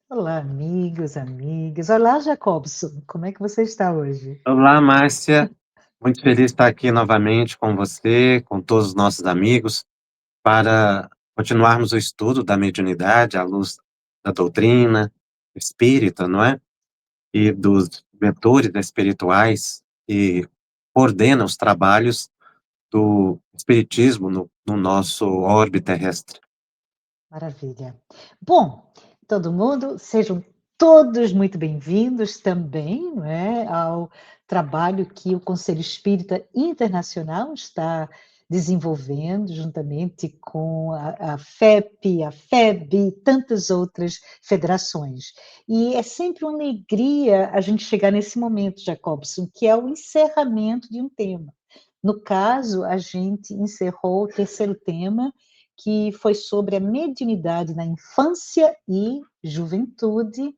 Olá, amigos, amigas. Olá, Jacobson. Como é que você está hoje? Olá, Márcia. Muito feliz de estar aqui novamente com você, com todos os nossos amigos, para continuarmos o estudo da mediunidade à luz da doutrina espírita, não é? E dos mentores espirituais que coordenam os trabalhos do espiritismo no nosso orbe terrestre. Maravilha. Bom, todo mundo, sejam todos muito bem-vindos também, não é, ao trabalho que o Conselho Espírita Internacional está desenvolvendo, juntamente com a FEP, a FEB e tantas outras federações. E é sempre uma alegria a gente chegar nesse momento, Jacobson, que é o encerramento de um tema. No caso, a gente encerrou o terceiro tema, que foi sobre a mediunidade na infância e juventude,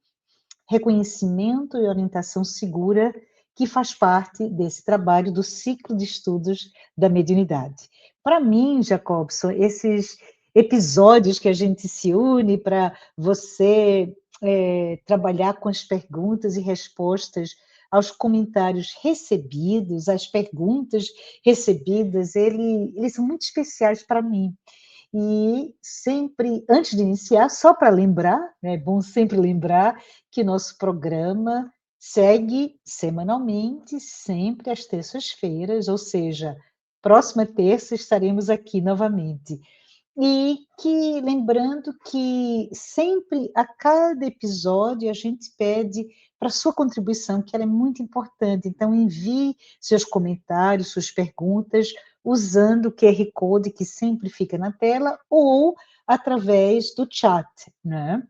reconhecimento e orientação segura, que faz parte desse trabalho do ciclo de estudos da mediunidade. Para mim, Jacobson, esses episódios que a gente se une para você trabalhar com as perguntas e respostas aos comentários recebidos, às perguntas recebidas, eles são muito especiais para mim. E sempre, antes de iniciar, só para lembrar, é bom sempre lembrar que nosso programa segue semanalmente, sempre às terças-feiras, ou seja, próxima terça estaremos aqui novamente. E que, lembrando que sempre, a cada episódio, a gente pede para sua contribuição, que ela é muito importante. Então, envie seus comentários, suas perguntas, usando o QR Code que sempre fica na tela, ou através do chat, né?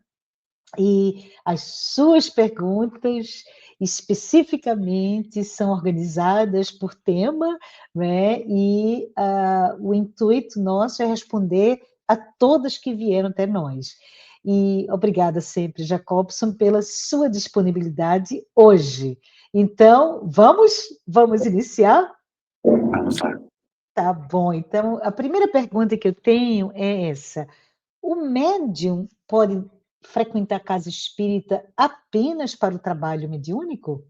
E as suas perguntas especificamente são organizadas por tema, né? E o intuito nosso é responder a todas que vieram até nós. E obrigada sempre, Jacobson, pela sua disponibilidade hoje. Então, vamos iniciar? Vamos lá. Tá bom. Então, a primeira pergunta que eu tenho é essa: o médium pode frequentar a casa espírita apenas para o trabalho mediúnico?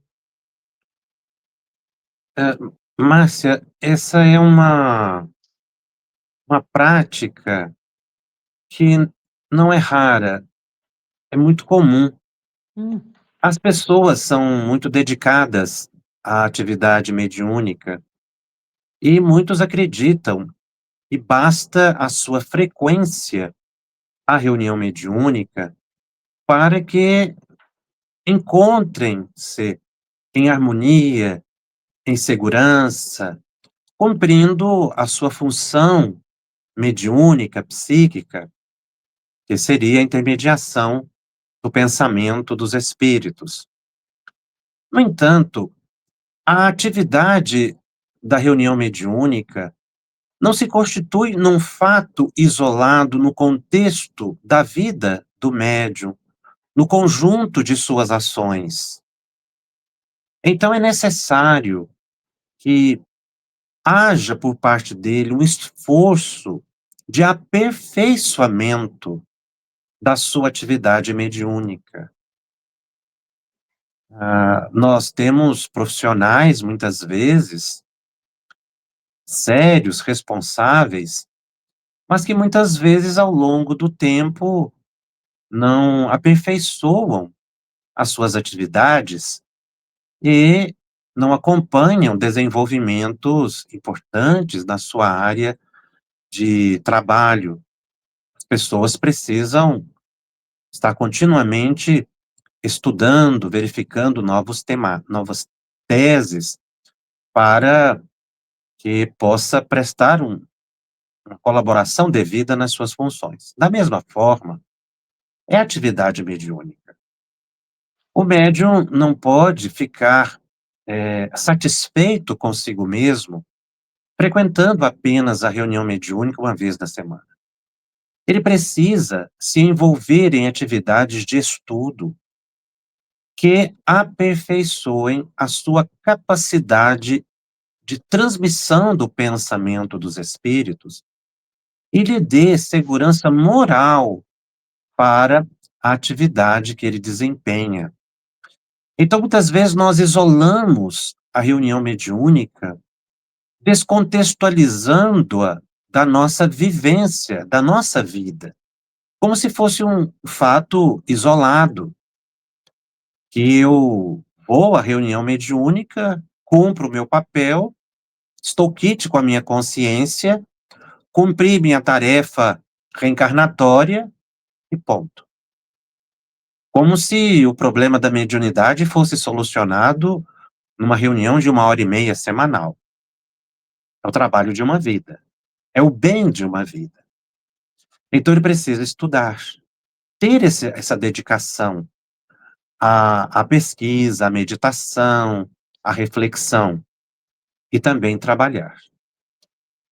Márcia, essa é uma prática que não é rara, é muito comum. Hum, As pessoas são muito dedicadas à atividade mediúnica e muitos acreditam que basta a sua frequência à reunião mediúnica para que encontrem-se em harmonia, em segurança, cumprindo a sua função mediúnica, psíquica, que seria a intermediação do pensamento dos espíritos. No entanto, a atividade da reunião mediúnica não se constitui num fato isolado no contexto da vida do médium, no conjunto de suas ações. Então é necessário que haja por parte dele um esforço de aperfeiçoamento da sua atividade mediúnica. Nós temos profissionais, muitas vezes, sérios, responsáveis, mas que muitas vezes, ao longo do tempo, não aperfeiçoam as suas atividades e não acompanham desenvolvimentos importantes na sua área de trabalho. As pessoas precisam estar continuamente estudando, verificando novas teses, para que possa prestar uma colaboração devida nas suas funções. Da mesma forma, é atividade mediúnica. O médium não pode ficar satisfeito consigo mesmo, frequentando apenas a reunião mediúnica uma vez na semana. Ele precisa se envolver em atividades de estudo que aperfeiçoem a sua capacidade de transmissão do pensamento dos espíritos e lhe dê segurança moral para a atividade que ele desempenha. Então, muitas vezes, nós isolamos a reunião mediúnica, descontextualizando-a da nossa vivência, da nossa vida, como se fosse um fato isolado, que eu vou à reunião mediúnica, cumpro o meu papel, estou quite com a minha consciência, cumpri minha tarefa reencarnatória e ponto. Como se o problema da mediunidade fosse solucionado numa reunião de 1 hora e meia semanal. É o trabalho de uma vida, é o bem de uma vida. Então ele precisa estudar, ter essa dedicação à pesquisa, à meditação, à reflexão e também trabalhar.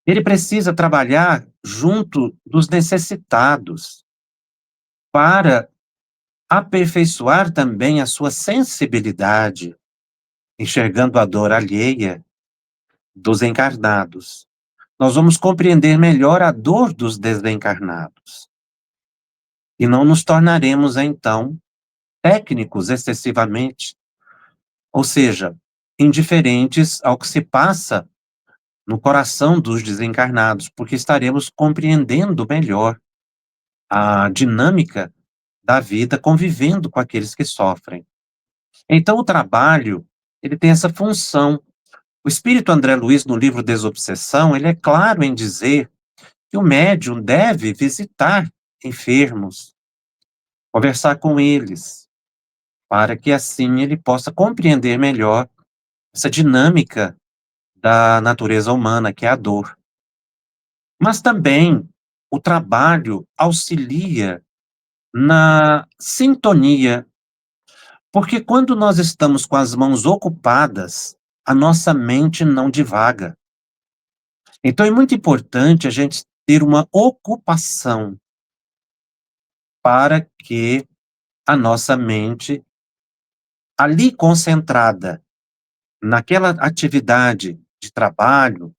Ele precisa trabalhar junto dos necessitados para aperfeiçoar também a sua sensibilidade, enxergando a dor alheia dos encarnados. Nós vamos compreender melhor a dor dos desencarnados. E não nos tornaremos, então, técnicos excessivamente, ou seja, indiferentes ao que se passa no coração dos desencarnados, porque estaremos compreendendo melhor a dinâmica da vida, convivendo com aqueles que sofrem. Então, o trabalho, ele tem essa função. O espírito André Luiz, no livro Desobsessão, ele é claro em dizer que o médium deve visitar enfermos, conversar com eles, para que assim ele possa compreender melhor essa dinâmica da natureza humana, que é a dor. Mas também o trabalho auxilia na sintonia, porque quando nós estamos com as mãos ocupadas, a nossa mente não divaga. Então é muito importante a gente ter uma ocupação para que a nossa mente, ali concentrada naquela atividade de trabalho,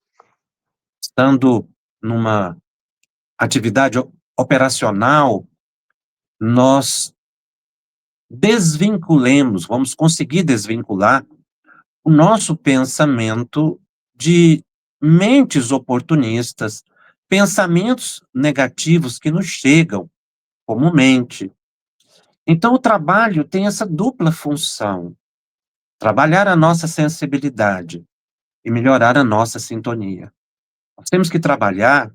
estando numa atividade operacional, nós desvinculemos, vamos conseguir desvincular o nosso pensamento de mentes oportunistas, pensamentos negativos que nos chegam comumente. Então, o trabalho tem essa dupla função: trabalhar a nossa sensibilidade e melhorar a nossa sintonia. Nós temos que trabalhar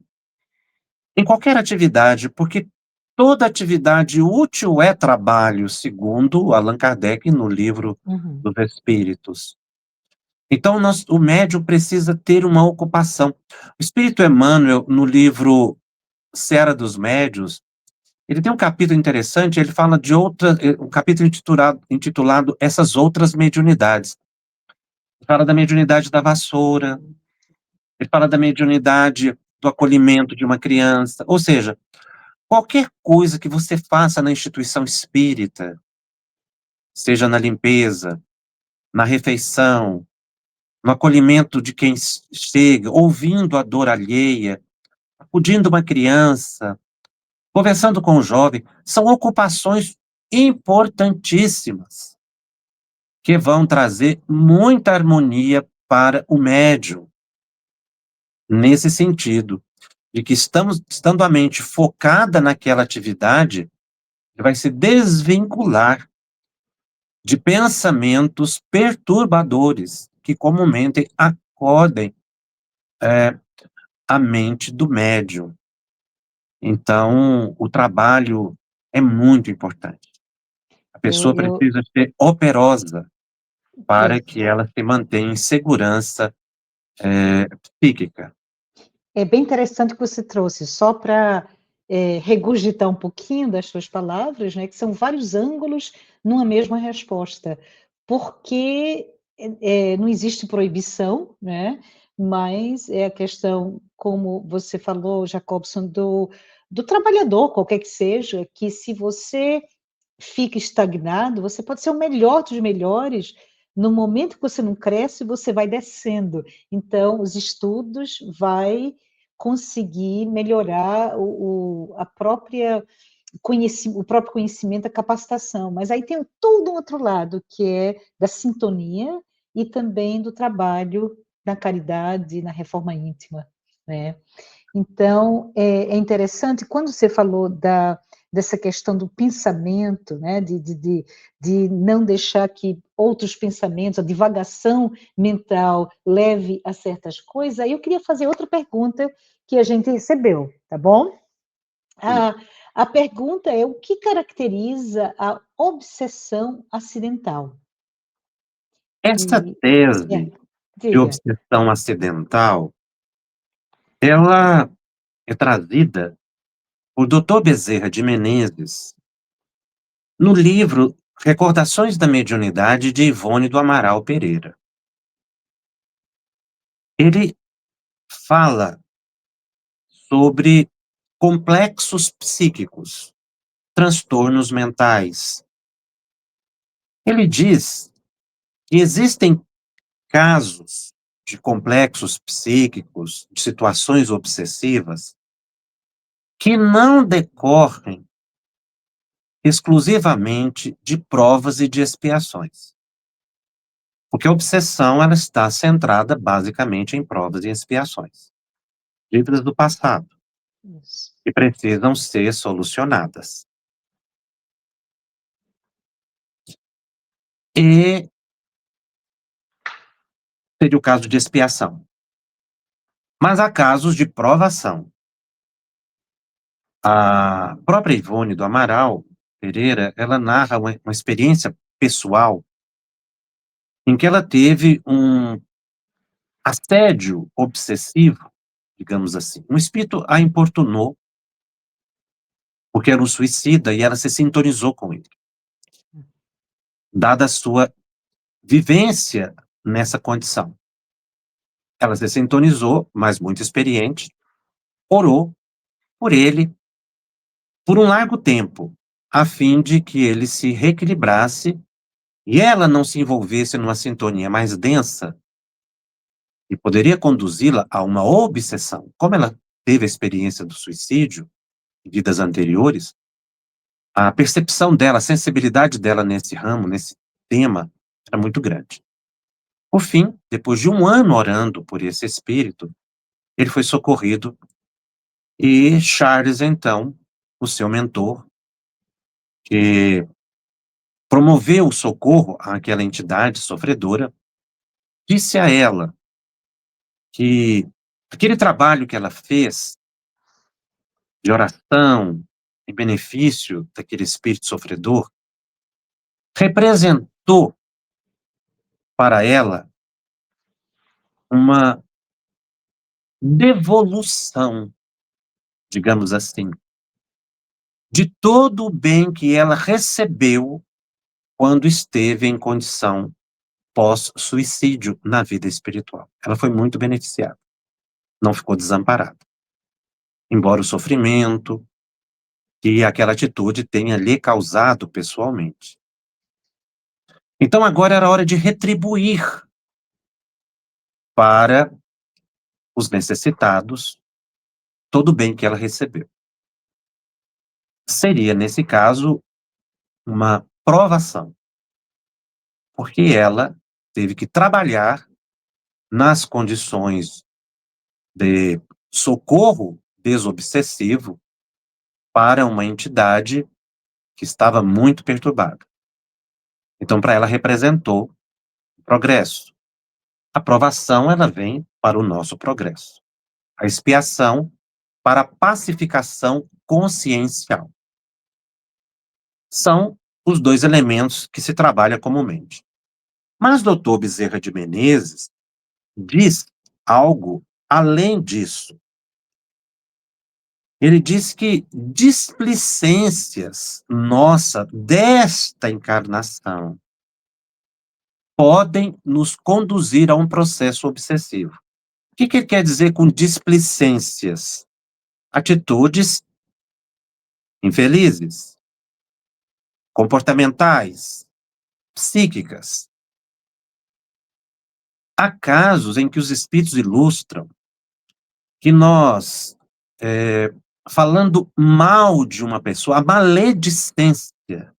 em qualquer atividade, porque toda atividade útil é trabalho, segundo Allan Kardec no livro Uhum. dos Espíritos. Então, o médium precisa ter uma ocupação. O Espírito Emmanuel, no livro Seara dos Médiuns, ele tem um capítulo interessante, ele fala de um capítulo intitulado Essas Outras Mediunidades. Ele fala da mediunidade da vassoura, ele fala da mediunidade do acolhimento de uma criança, ou seja, qualquer coisa que você faça na instituição espírita, seja na limpeza, na refeição, no acolhimento de quem chega, ouvindo a dor alheia, acudindo uma criança, conversando com o jovem, são ocupações importantíssimas, que vão trazer muita harmonia para o médium, nesse sentido, de que estando a mente focada naquela atividade, ele vai se desvincular de pensamentos perturbadores que comumente acodem a mente do médium. Então, o trabalho é muito importante. A pessoa Eu precisa ser operosa para que Perfeito. ela se mantenha em segurança psíquica. É bem interessante que você trouxe, só para regurgitar um pouquinho das suas palavras, né, que são vários ângulos numa mesma resposta, porque não existe proibição, né, mas é a questão, como você falou, Jacobson, do trabalhador, qualquer que seja, que se você fica estagnado, você pode ser o melhor dos melhores, no momento que você não cresce, você vai descendo. Então, os estudos vai conseguir melhorar a própria o próprio conhecimento, a capacitação, mas aí tem todo um outro lado, que é da sintonia e também do trabalho na caridade, na reforma íntima, né? Então, é interessante, quando você falou dessa questão do pensamento, né, de não deixar que outros pensamentos, a divagação mental leve a certas coisas, aí eu queria fazer outra pergunta que a gente recebeu, tá bom? A pergunta é: o que caracteriza a obsessão acidental? Essa E, é, tese de diga. obsessão acidental, ela é trazida por Dr. Bezerra de Menezes no livro Recordações da Mediunidade de Ivone do Amaral Pereira. Ele fala sobre complexos psíquicos, transtornos mentais. Ele diz que existem casos de complexos psíquicos, de situações obsessivas, que não decorrem exclusivamente de provas e de expiações. Porque a obsessão ela está centrada basicamente em provas e expiações, dívidas do passado, Isso. que precisam ser solucionadas. E seria o caso de expiação. Mas há casos de provação. A própria Ivone do Amaral Pereira, ela narra uma experiência pessoal em que ela teve um assédio obsessivo, digamos assim. Um espírito a importunou, porque era um suicida, e ela se sintonizou com ele. Dada a sua vivência nessa condição. Ela se sintonizou, mas muito experiente, orou por ele por um largo tempo, a fim de que ele se reequilibrasse e ela não se envolvesse numa sintonia mais densa e poderia conduzi-la a uma obsessão. Como ela teve a experiência do suicídio em vidas anteriores, a percepção dela, a sensibilidade dela nesse ramo, nesse tema, era muito grande. Por fim, depois de um ano orando por esse espírito, ele foi socorrido e Charles, então, o seu mentor, que promoveu o socorro àquela entidade sofredora, disse a ela que aquele trabalho que ela fez de oração em benefício daquele espírito sofredor representou para ela uma devolução, digamos assim, de todo o bem que ela recebeu quando esteve em condição pós-suicídio na vida espiritual. Ela foi muito beneficiada, não ficou desamparada. Embora o sofrimento que aquela atitude tenha lhe causado pessoalmente. Então agora era hora de retribuir para os necessitados todo o bem que ela recebeu. Seria, nesse caso, uma provação, porque ela teve que trabalhar nas condições de socorro desobsessivo para uma entidade que estava muito perturbada. Então, para ela representou progresso. A provação, ela vem para o nosso progresso. A expiação para a pacificação consciencial. São os dois elementos que se trabalha comumente. Mas Dr. Bezerra de Menezes diz algo além disso. Ele diz que displicências nossa desta encarnação podem nos conduzir a um processo obsessivo. O que ele quer dizer com displicências? Atitudes infelizes, comportamentais, psíquicas. Há casos em que os espíritos ilustram que nós falando mal de uma pessoa, a maledicência,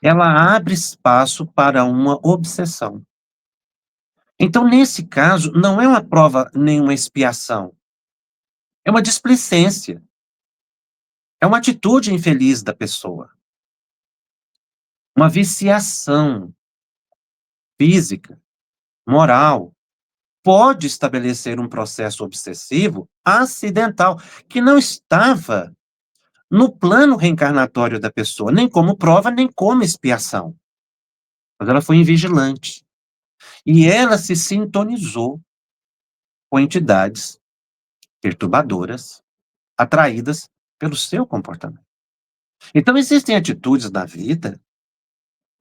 ela abre espaço para uma obsessão. Então, nesse caso, não é uma prova nem uma expiação, é uma displicência, é uma atitude infeliz da pessoa, uma viciação física, moral, pode estabelecer um processo obsessivo acidental, que não estava no plano reencarnatório da pessoa, nem como prova, nem como expiação. Mas ela foi invigilante. E ela se sintonizou com entidades perturbadoras, atraídas pelo seu comportamento. Então, existem atitudes na vida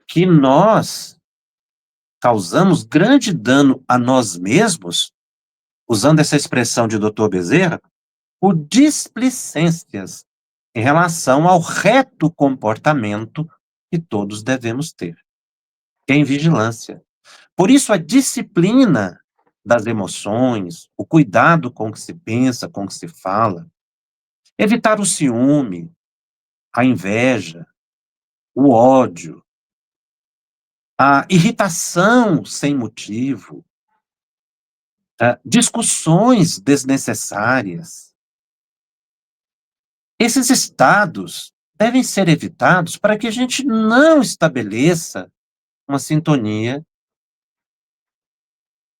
que nós causamos grande dano a nós mesmos, usando essa expressão de Dr. Bezerra, por displicências em relação ao reto comportamento que todos devemos ter, que é em vigilância. Por isso, a disciplina das emoções, o cuidado com o que se pensa, com o que se fala, evitar o ciúme, a inveja, o ódio, a irritação sem motivo, discussões desnecessárias. Esses estados devem ser evitados para que a gente não estabeleça uma sintonia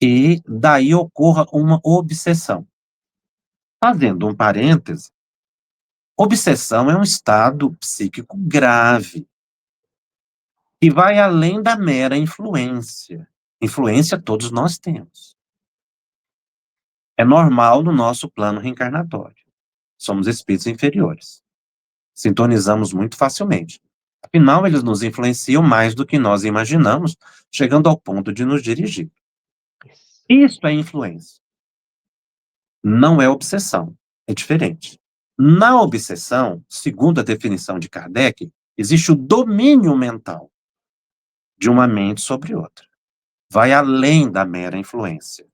e daí ocorra uma obsessão. Fazendo um parêntese, obsessão é um estado psíquico grave, que vai além da mera influência. Influência todos nós temos. É normal no nosso plano reencarnatório. Somos espíritos inferiores. Sintonizamos muito facilmente. Afinal, eles nos influenciam mais do que nós imaginamos, chegando ao ponto de nos dirigir. Isso é influência. Não é obsessão. É diferente. Na obsessão, segundo a definição de Kardec, existe o domínio mental de uma mente sobre outra. Vai além da mera influência.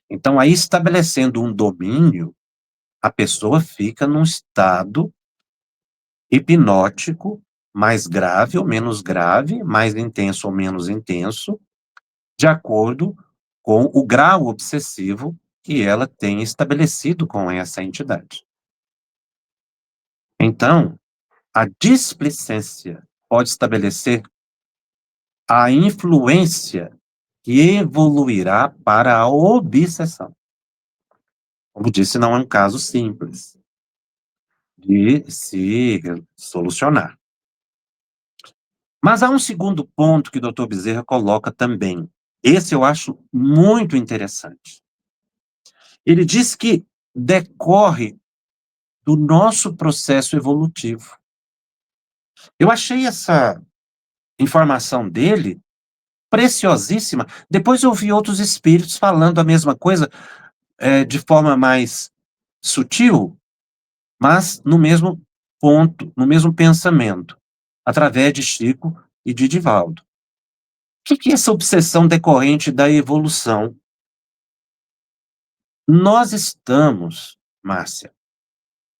Então, aí, estabelecendo um domínio, a pessoa fica num estado hipnótico, mais grave ou menos grave, mais intenso ou menos intenso, de acordo com o grau obsessivo que ela tem estabelecido com essa entidade. Então, a displicência pode estabelecer a influência que evoluirá para a obsessão. Como disse, não é um caso simples de se solucionar. Mas há um segundo ponto que o Dr. Bezerra coloca também. Esse eu acho muito interessante. Ele diz que decorre do nosso processo evolutivo. Eu achei essa informação dele preciosíssima. Depois eu ouvi outros espíritos falando a mesma coisa, de forma mais sutil, mas no mesmo ponto, no mesmo pensamento, através de Chico e de Divaldo. O que é essa obsessão decorrente da evolução? Nós estamos, Márcia,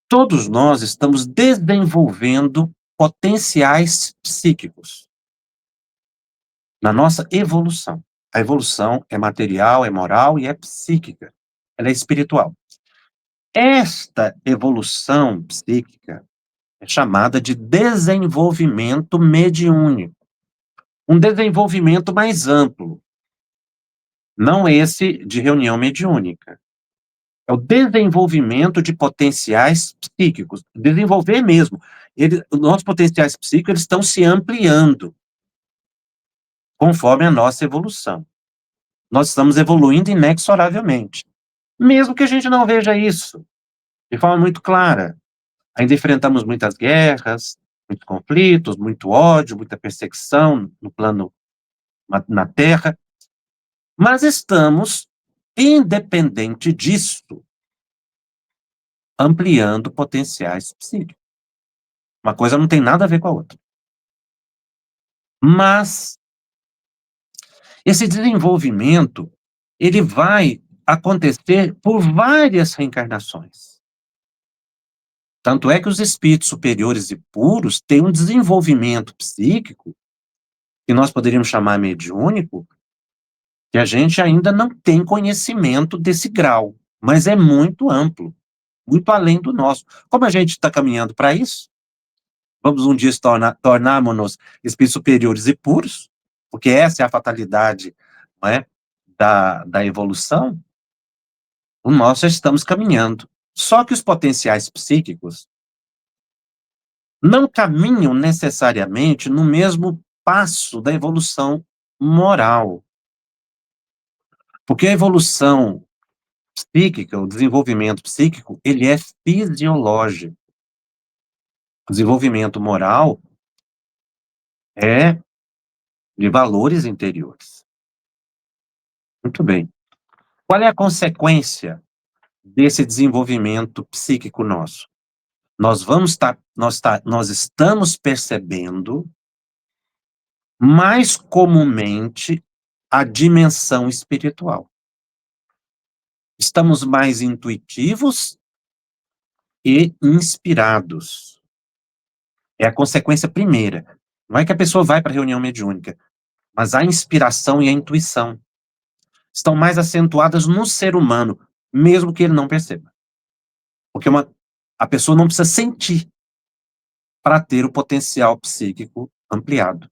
todos nós estamos desenvolvendo potenciais psíquicos na nossa evolução. A evolução é material, é moral e é psíquica. Ela é espiritual. Esta evolução psíquica é chamada de desenvolvimento mediúnico. Um desenvolvimento mais amplo. Não esse de reunião mediúnica. É o desenvolvimento de potenciais psíquicos. Desenvolver mesmo. Os nossos potenciais psíquicos eles estão se ampliando conforme a nossa evolução. Nós estamos evoluindo inexoravelmente. Mesmo que a gente não veja isso de forma muito clara. Ainda enfrentamos muitas guerras, muitos conflitos, muito ódio, muita perseguição no plano, na Terra, mas estamos, independente disso, ampliando potenciais psíquicos. Uma coisa não tem nada a ver com a outra. Mas esse desenvolvimento, ele vai acontecer por várias reencarnações. Tanto é que os espíritos superiores e puros têm um desenvolvimento psíquico, que nós poderíamos chamar mediúnico, que a gente ainda não tem conhecimento desse grau, mas é muito amplo, muito além do nosso. Como a gente está caminhando para isso, vamos um dia tornarmos-nos espíritos superiores e puros, porque essa é a fatalidade, não é, da evolução, nós já estamos caminhando. Só que os potenciais psíquicos não caminham necessariamente no mesmo passo da evolução moral. Porque a evolução psíquica, o desenvolvimento psíquico, ele é fisiológico. O desenvolvimento moral é de valores interiores. Muito bem. Qual é a consequência desse desenvolvimento psíquico nosso? Nós estamos percebendo mais comumente a dimensão espiritual. Estamos mais intuitivos e inspirados. É a consequência primeira. Não é que a pessoa vai para a reunião mediúnica, mas a inspiração e a intuição estão mais acentuadas no ser humano, mesmo que ele não perceba. Porque a pessoa não precisa sentir para ter o potencial psíquico ampliado.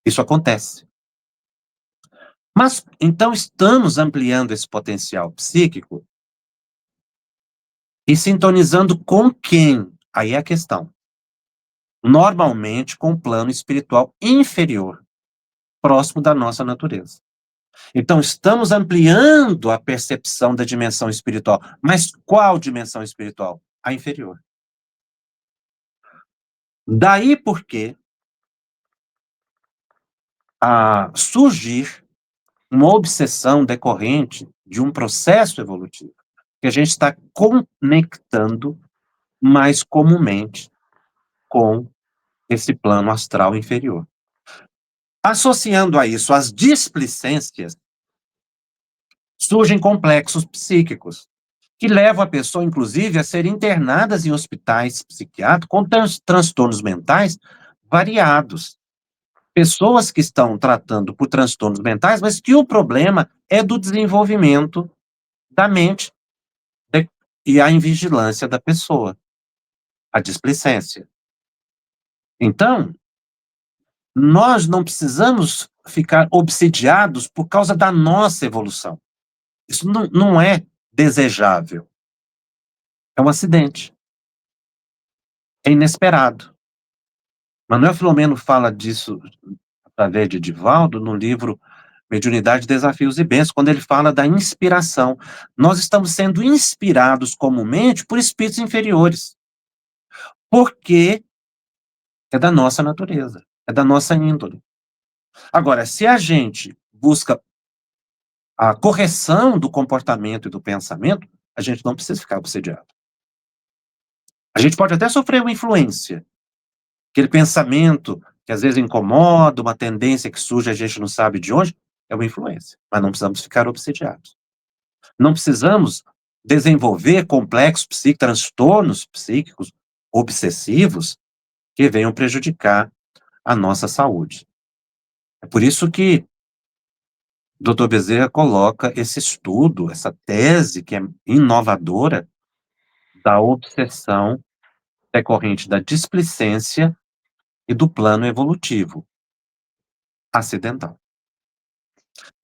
Isso acontece. Mas, então, estamos ampliando esse potencial psíquico e sintonizando com quem? Aí é a questão. Normalmente com o plano espiritual inferior, próximo da nossa natureza. Então, estamos ampliando a percepção da dimensão espiritual. Mas qual dimensão espiritual? A inferior. Daí porque surgir uma obsessão decorrente de um processo evolutivo, que a gente está conectando mais comumente com esse plano astral inferior. Associando a isso as displicências, surgem complexos psíquicos, que levam a pessoa, inclusive, a ser internadas em hospitais psiquiátricos com transtornos mentais variados. Pessoas que estão tratando por transtornos mentais, mas que o problema é do desenvolvimento da mente e a invigilância da pessoa, a displicência. Então, nós não precisamos ficar obsidiados por causa da nossa evolução. Isso não é desejável. É um acidente. É inesperado. Manuel Filomeno fala disso através de Divaldo no livro Mediunidade, Desafios e Bênçãos, quando ele fala da inspiração. Nós estamos sendo inspirados comumente por espíritos inferiores, porque é da nossa natureza, é da nossa índole. Agora, se a gente busca a correção do comportamento e do pensamento, a gente não precisa ficar obsediado. A gente pode até sofrer uma influência, aquele pensamento que às vezes incomoda, uma tendência que surge, a gente não sabe de onde, é uma influência, mas não precisamos ficar obsediados. Não precisamos desenvolver complexos psíquicos, transtornos psíquicos obsessivos que venham prejudicar a nossa saúde. É por isso que o Dr. Bezerra coloca esse estudo, essa tese que é inovadora da obsessão decorrente da displicência e do plano evolutivo acidental.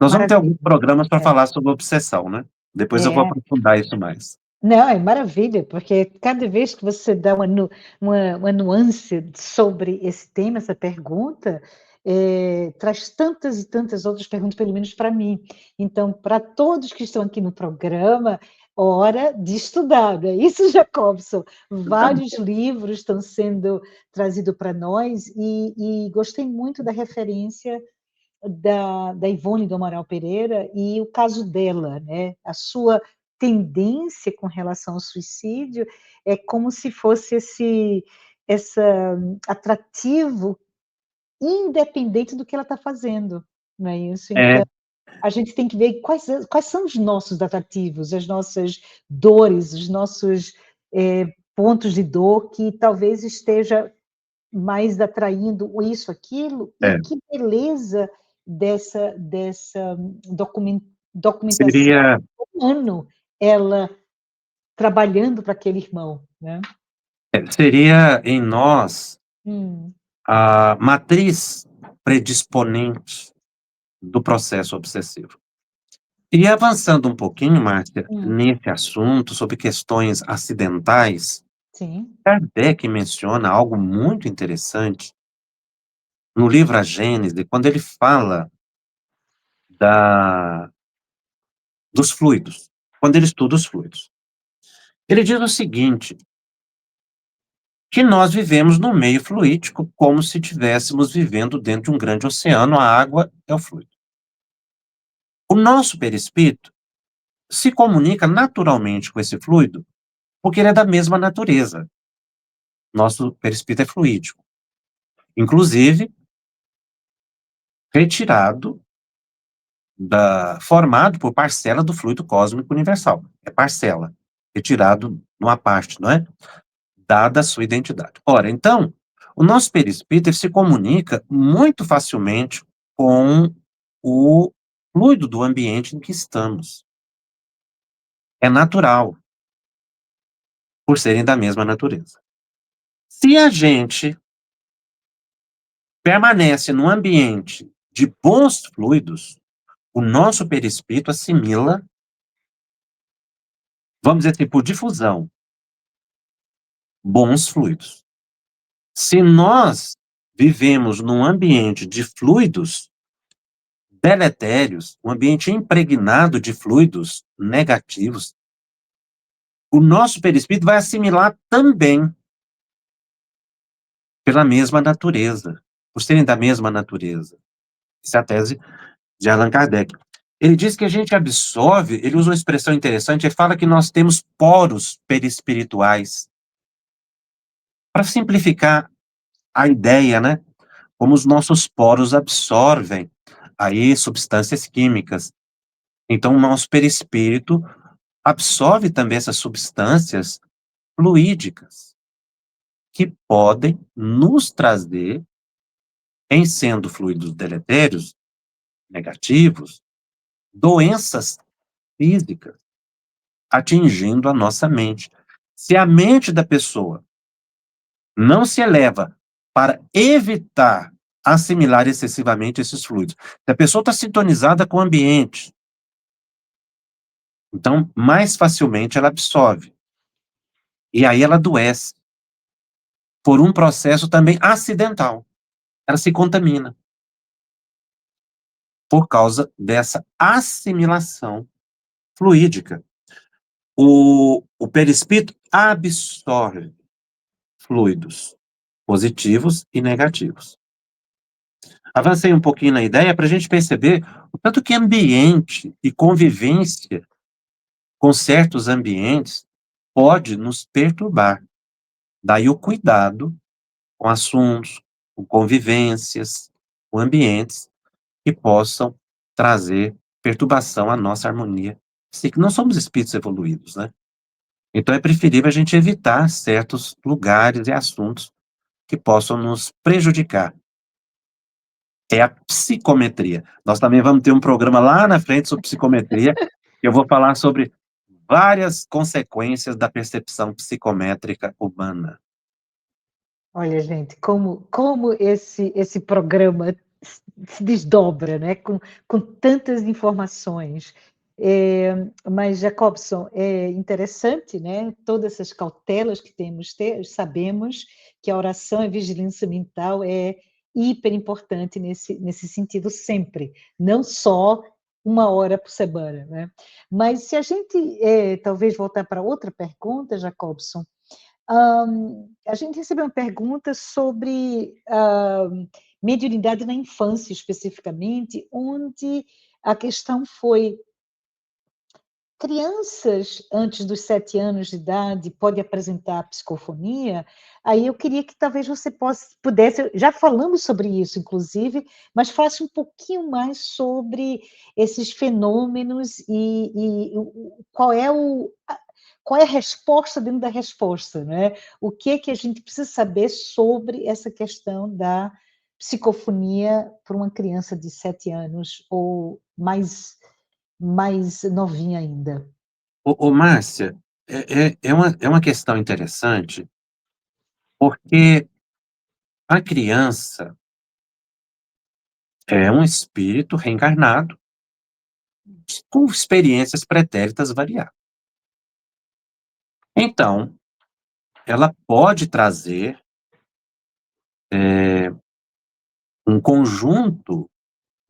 Nós vamos ter Maravilha. alguns programas para falar sobre obsessão, né? Depois eu vou aprofundar isso mais. Não, é maravilha, porque cada vez que você dá uma nuance sobre esse tema, essa pergunta, traz tantas e tantas outras perguntas, pelo menos para mim. Então, para todos que estão aqui no programa, hora de estudar, não é isso, Jacobson? Vários livros estão sendo trazidos para nós e gostei muito da referência da Ivone do Amaral Pereira e o caso dela, né? A sua tendência com relação ao suicídio é como se fosse esse atrativo independente do que ela está fazendo, não é isso? Então, a gente tem que ver quais são os nossos atrativos, as nossas dores, os nossos pontos de dor que talvez esteja mais atraindo isso, aquilo, e É, que beleza dessa documentação seria humano, ela trabalhando para aquele irmão, né. seria em nós Hum, a matriz predisponente do processo obsessivo. E avançando um pouquinho, Márcia, hum, nesse assunto sobre questões acidentais, sim, Kardec menciona algo muito interessante no livro A Gênese, quando ele fala da dos fluidos, quando ele estuda os fluidos. Ele diz o seguinte, que nós vivemos no meio fluídico como se estivéssemos vivendo dentro de um grande oceano, a água é o fluido. O nosso perispírito se comunica naturalmente com esse fluido, porque ele é da mesma natureza. Nosso perispírito é fluídico. Inclusive, retirado formado por parcela do fluido cósmico universal. É parcela, retirado numa parte, não é? Dada a sua identidade. Ora, então, o nosso perispírito ele se comunica muito facilmente com o fluido do ambiente em que estamos. É natural, por serem da mesma natureza. Se a gente permanece num ambiente de bons fluidos, o nosso perispírito assimila, vamos dizer assim, por difusão, bons fluidos. Se nós vivemos num ambiente de fluidos deletérios, um ambiente impregnado de fluidos negativos, o nosso perispírito vai assimilar também pela mesma natureza, por serem da mesma natureza. Essa é a tese de Allan Kardec. Ele diz que a gente absorve, ele usa uma expressão interessante, ele fala que nós temos poros perispirituais. Para simplificar a ideia, né? Como os nossos poros absorvem aí substâncias químicas. Então, o nosso perispírito absorve também essas substâncias fluídicas, que podem nos trazer, em sendo fluidos deletérios, negativos, doenças físicas, atingindo a nossa mente. Se a mente da pessoa não se eleva para evitar assimilar excessivamente esses fluidos, se a pessoa está sintonizada com o ambiente, então mais facilmente ela absorve. E aí ela adoece por um processo também acidental. Ela se contamina por causa dessa assimilação fluídica. O perispírito absorve fluidos positivos e negativos. Avancei um pouquinho na ideia para a gente perceber o tanto que ambiente e convivência com certos ambientes pode nos perturbar. Daí o cuidado com assuntos, com convivências, com ambientes que possam trazer perturbação à nossa harmonia psíquica. Não somos espíritos evoluídos, né? Então é preferível a gente evitar certos lugares e assuntos que possam nos prejudicar. É a psicometria. Nós também vamos ter um programa lá na frente sobre psicometria, que eu vou falar sobre várias consequências da percepção psicométrica humana. olha, gente, como esse programa se desdobra, né, com tantas informações. Mas, Jacobson, é interessante, né, todas essas cautelas que temos ter, sabemos que a oração e vigilância mental é hiper importante nesse sentido sempre, não só uma hora por semana, né. Mas se a gente, talvez voltar para outra pergunta, Jacobson, a gente recebeu uma pergunta sobre mediunidade na infância, especificamente, onde a questão foi: crianças antes dos 7 anos de idade podem apresentar psicofonia? Aí eu queria que talvez você pudesse, já falamos sobre isso, inclusive, mas falasse um pouquinho mais sobre esses fenômenos e qual é qual é a resposta dentro da resposta, né? O que é que a gente precisa saber sobre essa questão da psicofonia para uma criança de 7 anos ou mais novinha ainda? Márcia, é uma questão interessante, porque a criança é um espírito reencarnado com experiências pretéritas variadas. Então, ela pode trazer um conjunto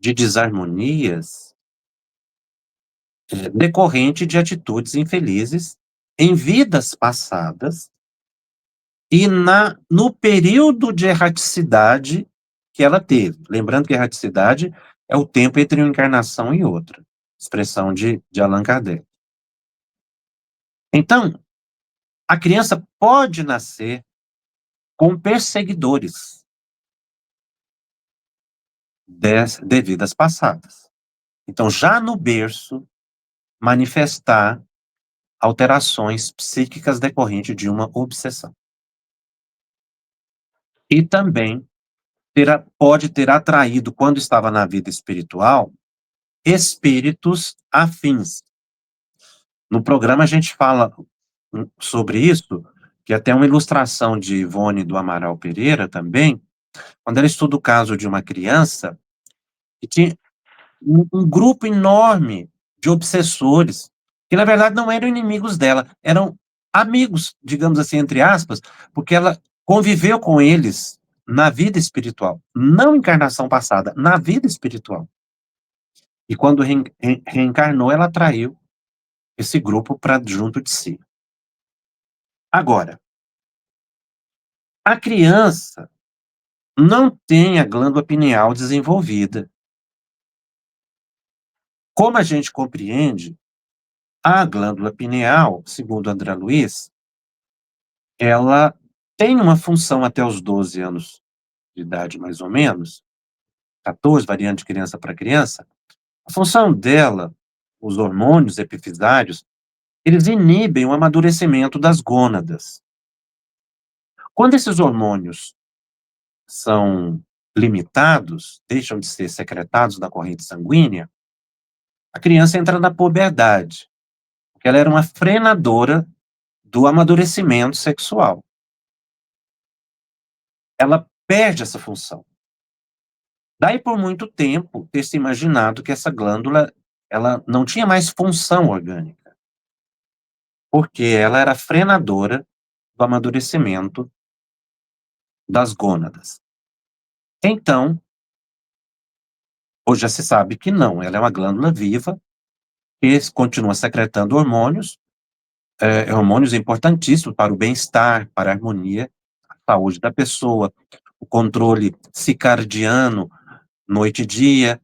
de desarmonias decorrente de atitudes infelizes em vidas passadas e no período de erraticidade que ela teve. Lembrando que erraticidade é o tempo entre uma encarnação e outra, expressão de Allan Kardec. Então, a criança pode nascer com perseguidores de vidas passadas. Então, já no berço, manifestar alterações psíquicas decorrentes de uma obsessão. E também pode ter atraído, quando estava na vida espiritual, espíritos afins. No programa a gente fala sobre isso, que até uma ilustração de Ivone do Amaral Pereira também, quando ela estuda o caso de uma criança que tinha um grupo enorme de obsessores, que na verdade não eram inimigos dela, eram amigos, digamos assim, entre aspas, porque ela conviveu com eles na vida espiritual, não encarnação passada, na vida espiritual. E quando reencarnou, ela atraiu esse grupo para junto de si. Agora, a criança não tem a glândula pineal desenvolvida. Como a gente compreende, a glândula pineal, segundo André Luiz, ela tem uma função até os 12 anos de idade, mais ou menos, 14, variando de criança para criança. A função dela, os hormônios epifisários, eles inibem o amadurecimento das gônadas. Quando esses hormônios são limitados, deixam de ser secretados da corrente sanguínea, a criança entra na puberdade, porque ela era uma frenadora do amadurecimento sexual. Ela perde essa função. Daí, por muito tempo, ter se imaginado que essa glândula ela não tinha mais função orgânica, porque ela era frenadora do amadurecimento das gônadas. Então, hoje já se sabe que não, ela é uma glândula viva que continua secretando hormônios, hormônios importantíssimos para o bem-estar, para a harmonia, a saúde da pessoa, o controle circadiano, noite e dia.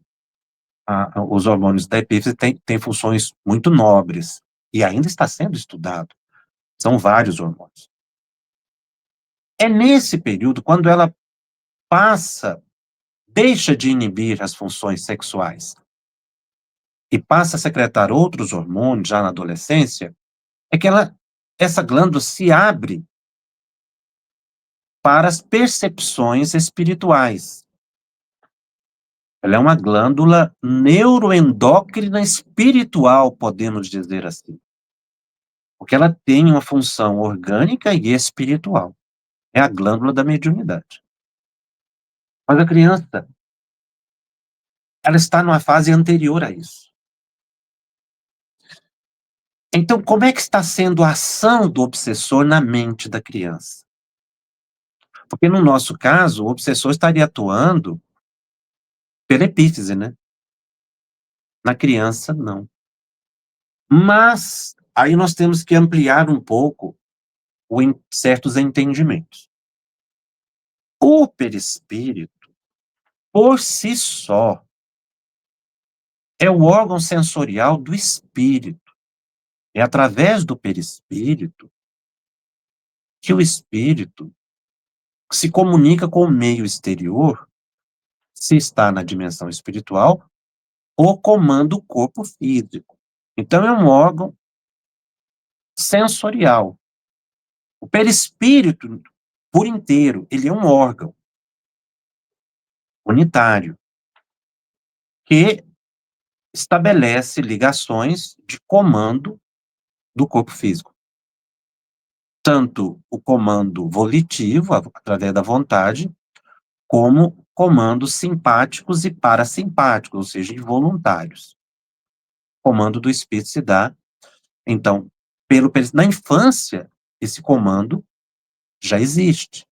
Os hormônios da epífise têm funções muito nobres e ainda está sendo estudado. São vários hormônios. É nesse período, quando ela deixa de inibir as funções sexuais e passa a secretar outros hormônios já na adolescência, é que essa glândula se abre para as percepções espirituais. Ela é uma glândula neuroendócrina espiritual, podemos dizer assim. Porque ela tem uma função orgânica e espiritual. É a glândula da mediunidade. Mas a criança, ela está numa fase anterior a isso. Então, como é que está sendo a ação do obsessor na mente da criança? Porque no nosso caso, o obsessor estaria atuando pela epífise, né? Na criança, não. Mas, aí nós temos que ampliar um pouco certos entendimentos. O perispírito, por si só, é o órgão sensorial do espírito. É através do perispírito que o espírito se comunica com o meio exterior, se está na dimensão espiritual, ou comanda o corpo físico. Então, é um órgão sensorial. O perispírito, por inteiro, ele é um órgão unitário que estabelece ligações de comando do corpo físico. Tanto o comando volitivo, através da vontade, como comandos simpáticos e parasimpáticos, ou seja, involuntários. O comando do espírito se dá, então, na infância, esse comando já existe,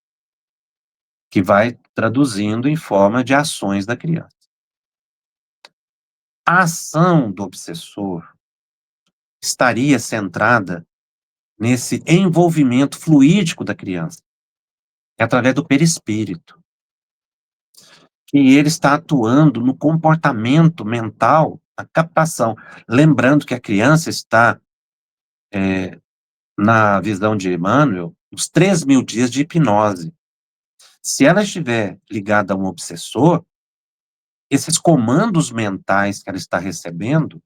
que vai traduzindo em forma de ações da criança. A ação do obsessor estaria centrada nesse envolvimento fluídico da criança, é através do perispírito, que ele está atuando no comportamento mental, a captação. Lembrando que a criança está, na visão de Emmanuel, os 3.000 dias de hipnose. Se ela estiver ligada a um obsessor, esses comandos mentais que ela está recebendo,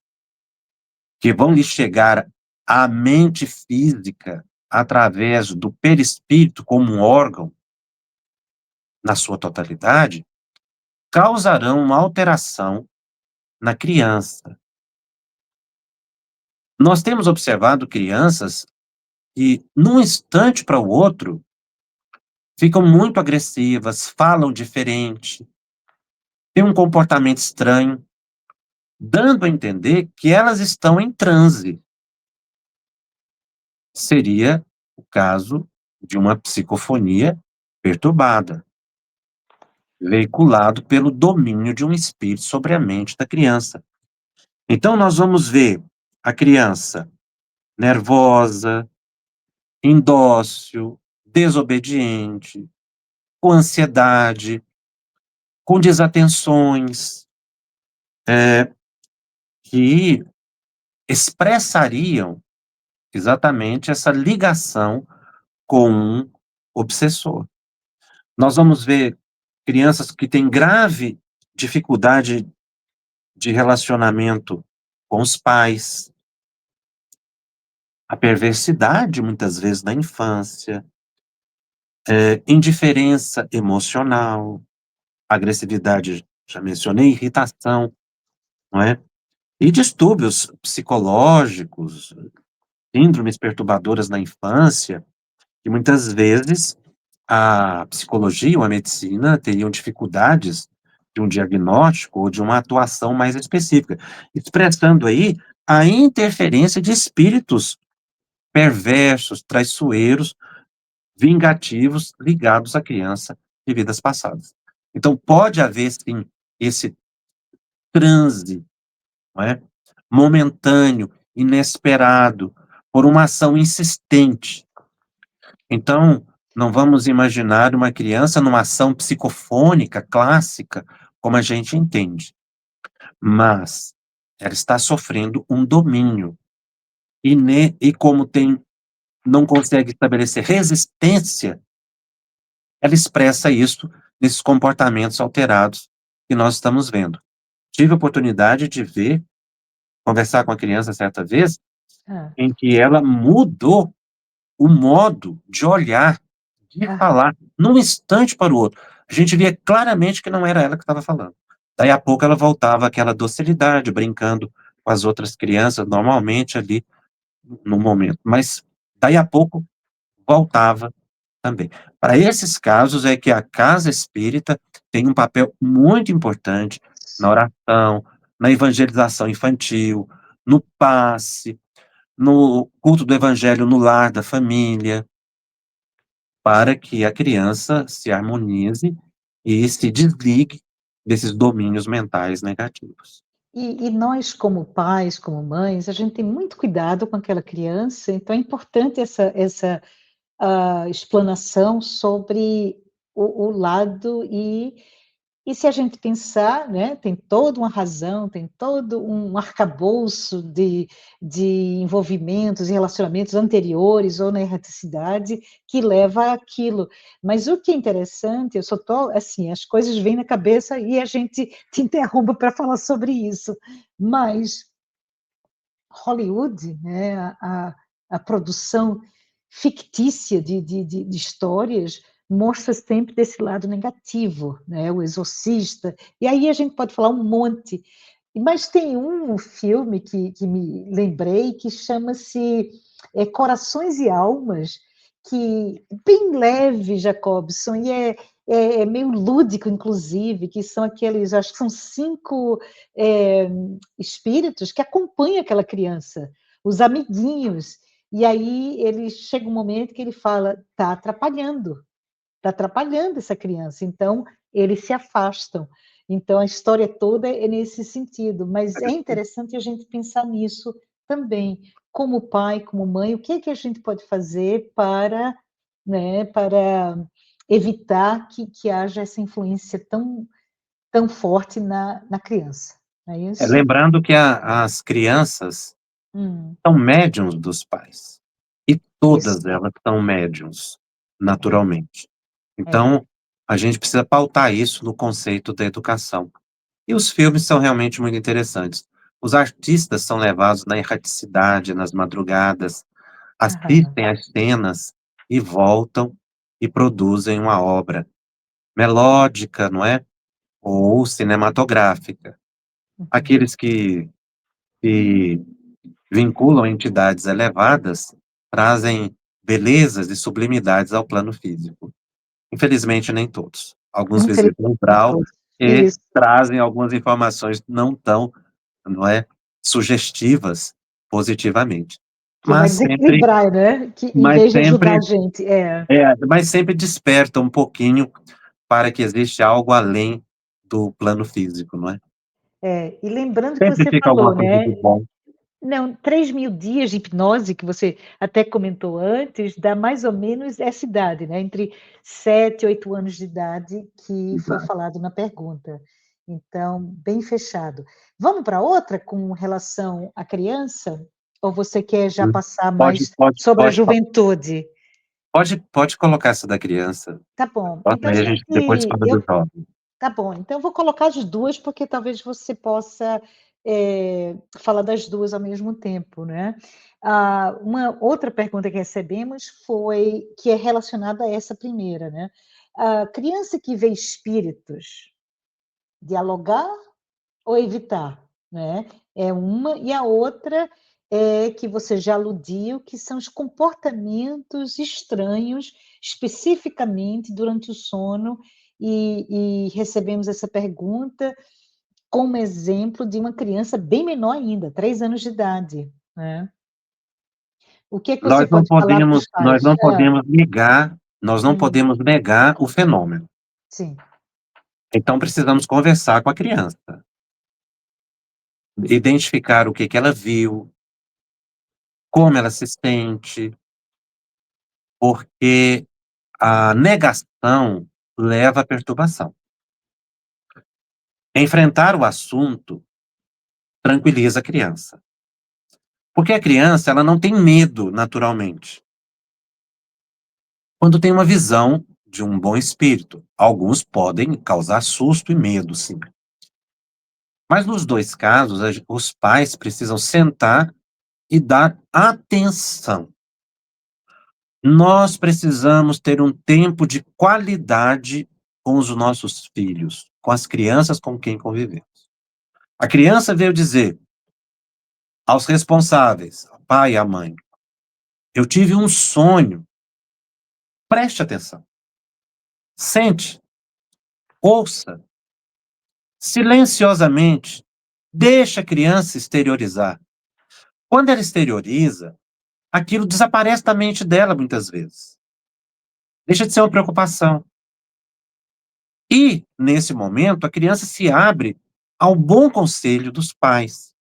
que vão lhe chegar à mente física através do perispírito como um órgão, na sua totalidade, causarão uma alteração na criança. Nós temos observado crianças que, num instante para o outro, ficam muito agressivas, falam diferente, têm um comportamento estranho, dando a entender que elas estão em transe. Seria o caso de uma psicofonia perturbada, veiculado pelo domínio de um espírito sobre a mente da criança. Então, nós vamos ver a criança nervosa, indócil, desobediente, com ansiedade, com desatenções, que expressariam exatamente essa ligação com um obsessor. Nós vamos ver crianças que têm grave dificuldade de relacionamento com os pais, a perversidade, muitas vezes, na infância, indiferença emocional, agressividade, já mencionei, irritação, não é? E distúrbios psicológicos, síndromes perturbadoras na infância, que muitas vezes a psicologia ou a medicina teriam dificuldades de um diagnóstico ou de uma atuação mais específica, expressando aí a interferência de espíritos perversos, traiçoeiros, vingativos, ligados à criança de vidas passadas. Então, pode haver, sim, esse transe, não é? Momentâneo, inesperado, por uma ação insistente. Então, não vamos imaginar uma criança numa ação psicofônica clássica, como a gente entende, mas ela está sofrendo um domínio, e como não consegue estabelecer resistência, ela expressa isso nesses comportamentos alterados que nós estamos vendo. Tive a oportunidade de conversar com a criança certa vez, Ah, em que ela mudou o modo de olhar, de ah, falar, num instante para o outro. A gente via claramente que não era ela que estava falando. Daí a pouco ela voltava àquela docilidade, brincando com as outras crianças, normalmente ali no momento, mas daí a pouco voltava também. Para esses casos é que a casa espírita tem um papel muito importante na oração, na evangelização infantil, no passe, no culto do evangelho no lar da família, para que a criança se harmonize e se desligue desses domínios mentais negativos. e nós, como pais, como mães, a gente tem muito cuidado com aquela criança, então é importante essa explanação sobre o lado e se a gente pensar, né, tem toda uma razão, tem todo um arcabouço de envolvimentos e relacionamentos anteriores ou na erraticidade que leva àquilo. Mas o que é interessante, eu só estou, assim, as coisas vêm na cabeça e a gente te interrompe para falar sobre isso. Mas Hollywood, né, a produção fictícia de histórias mostra sempre desse lado negativo, né? O Exorcista, e aí a gente pode falar um monte, mas tem um filme que me lembrei que chama-se Corações e Almas, que bem leve, Jacobson, e é meio lúdico, inclusive, que são aqueles, acho que são 5 espíritos que acompanham aquela criança, os amiguinhos, e aí ele chega um momento que ele fala, está atrapalhando essa criança, então eles se afastam. Então a história toda é nesse sentido, mas é interessante a gente pensar nisso também, como pai, como mãe, o que é que a gente pode fazer para, né, para evitar que haja essa influência tão forte na criança, não é isso? Lembrando que as crianças Hum, são médiums dos pais, e todas isso, elas são médiums, é, naturalmente. é. Então, a gente precisa pautar isso no conceito da educação. E os filmes são realmente muito interessantes. Os artistas são levados na erraticidade, nas madrugadas, Aham, assistem às cenas e voltam e produzem uma obra melódica, não é? Ou cinematográfica. uhum. Aqueles que se vinculam a entidades elevadas trazem belezas e sublimidades ao plano físico. Infelizmente, nem todos. Alguns Infelizmente, visitam o umbral todos. e Isso. trazem algumas informações não tão, não é, sugestivas positivamente. Que vai Mas sempre desequilibrar, né, que em mas vez de ajudar a sempre gente. mas sempre desperta um pouquinho para que existe algo além do plano físico, não é? E lembrando que Sempre você fica alguma falou, coisa de né, bom. não, 3.000 dias de hipnose, que você até comentou antes, dá mais ou menos essa idade, né, entre 7 e 8 anos de idade, que foi Exato. falado na pergunta. Então, bem fechado. Vamos para outra com relação à criança? Ou você quer já passar Pode mais pode sobre a pode juventude? pode colocar essa da criança. Tá bom, então Próximo a aí a gente depois gente fala do jovem. tá bom, então eu vou colocar as 2 porque talvez você possa, falar das 2 ao mesmo tempo, né. Uma outra pergunta que recebemos foi que é relacionada a essa primeira, né. A criança que vê espíritos, dialogar ou evitar, né. É uma, e a outra é que você já aludiu, que são os comportamentos estranhos, especificamente durante o sono, e recebemos essa pergunta como exemplo de uma criança bem menor ainda, 3 anos de idade, né. O que é que você pode falar para os Nós pais? não podemos negar Hum, o fenômeno. sim. Então precisamos conversar com a criança, identificar o que que ela viu, como ela se sente, porque a negação leva à perturbação. Enfrentar o assunto tranquiliza a criança, porque a criança ela não tem medo naturalmente, quando tem uma visão de um bom espírito. Alguns podem causar susto e medo, sim. Mas nos 2 casos, os pais precisam sentar e dar atenção. Nós precisamos ter um tempo de qualidade com os nossos filhos, com as crianças com quem convivemos. A criança veio dizer aos responsáveis, ao pai e à mãe: "Eu tive um sonho". Preste atenção, sente, ouça, silenciosamente, deixa a criança exteriorizar. Quando ela exterioriza, aquilo desaparece da mente dela muitas vezes. Deixa de ser uma preocupação. E, nesse momento, a criança se abre ao bom conselho dos pais.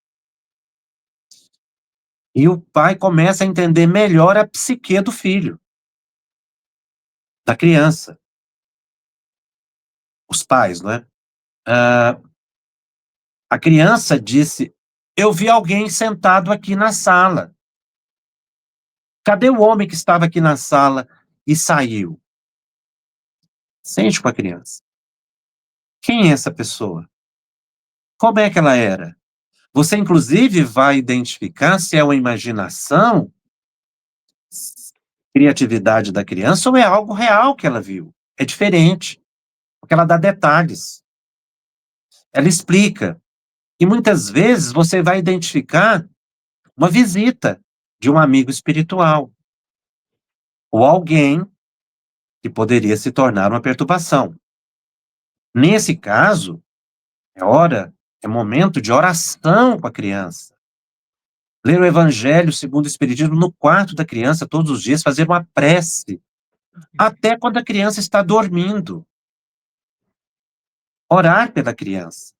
E o pai começa a entender melhor a psique do filho, da criança. Os pais, não é? Ah, a criança disse: "Eu vi alguém sentado aqui na sala. Cadê o homem que estava aqui na sala e saiu?" Sente com a criança. Quem é essa pessoa? Como é que ela era? Você, inclusive, vai identificar se é uma imaginação criatividade da criança ou é algo real que ela viu. É diferente, porque ela dá detalhes, ela explica. E muitas vezes você vai identificar uma visita de um amigo espiritual ou alguém que poderia se tornar uma perturbação. Nesse caso, é momento de oração com a criança. Ler o Evangelho segundo o Espiritismo no quarto da criança todos os dias, fazer uma prece, até quando a criança está dormindo. Orar pela criança.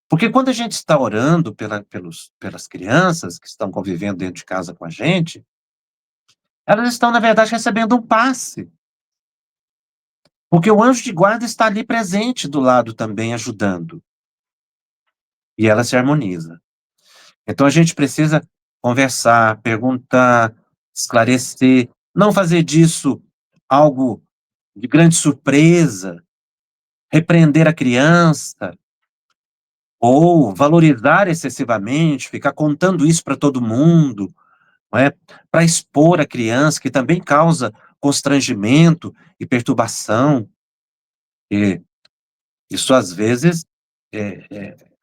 Porque quando a gente está orando pelas crianças que estão convivendo dentro de casa com a gente, elas estão, na verdade, recebendo um passe. Porque o anjo de guarda está ali presente do lado também, ajudando. E ela se harmoniza. Então a gente precisa conversar, perguntar, esclarecer, não fazer disso algo de grande surpresa, repreender a criança, ou valorizar excessivamente, ficar contando isso para todo mundo, não é? Para expor a criança, que também causa constrangimento e perturbação. E isso, às vezes,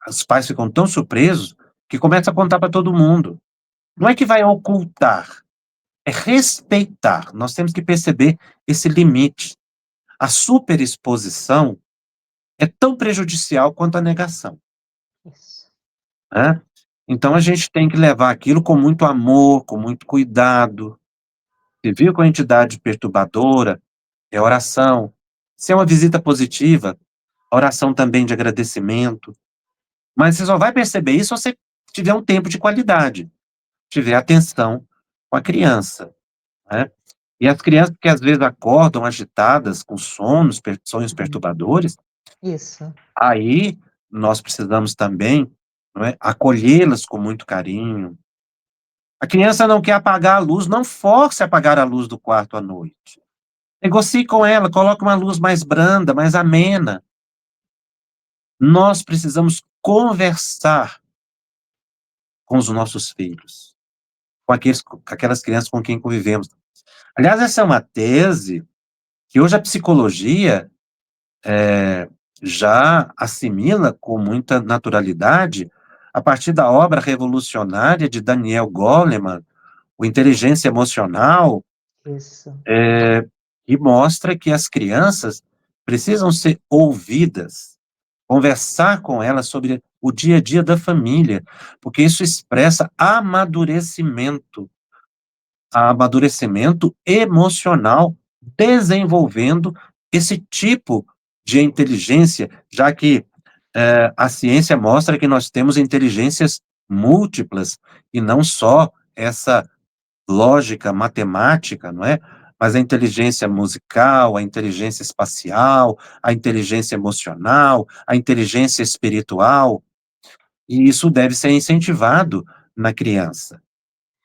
os pais ficam tão surpresos que começam a contar para todo mundo. Não é que vai ocultar, é respeitar. Nós temos que perceber esse limite. A superexposição é tão prejudicial quanto a negação, Isso. né? Então a gente tem que levar aquilo com muito amor, com muito cuidado. Se viu com a entidade perturbadora, é oração. Se é uma visita positiva, oração também de agradecimento. Mas você só vai perceber isso se você tiver um tempo de qualidade, tiver atenção com a criança, né? E as crianças que às vezes acordam agitadas, com sonhos Uhum. perturbadores, Isso. aí nós precisamos também, não é, acolhê-las com muito carinho. A criança não quer apagar a luz, não force a apagar a luz do quarto à noite. Negocie com ela, coloque uma luz mais branda, mais amena. Nós precisamos conversar com os nossos filhos, com aquelas crianças com quem convivemos. Aliás, essa é uma tese que hoje a psicologia já assimila com muita naturalidade a partir da obra revolucionária de Daniel Goleman, o Inteligência Emocional, Isso. que mostra que as crianças precisam ser ouvidas, conversar com elas sobre o dia a dia da família, porque isso expressa amadurecimento emocional, desenvolvendo esse tipo de inteligência, já que a ciência mostra que nós temos inteligências múltiplas e não só essa lógica matemática, não é? Mas a inteligência musical, a inteligência espacial, a inteligência emocional, a inteligência espiritual, e isso deve ser incentivado na criança,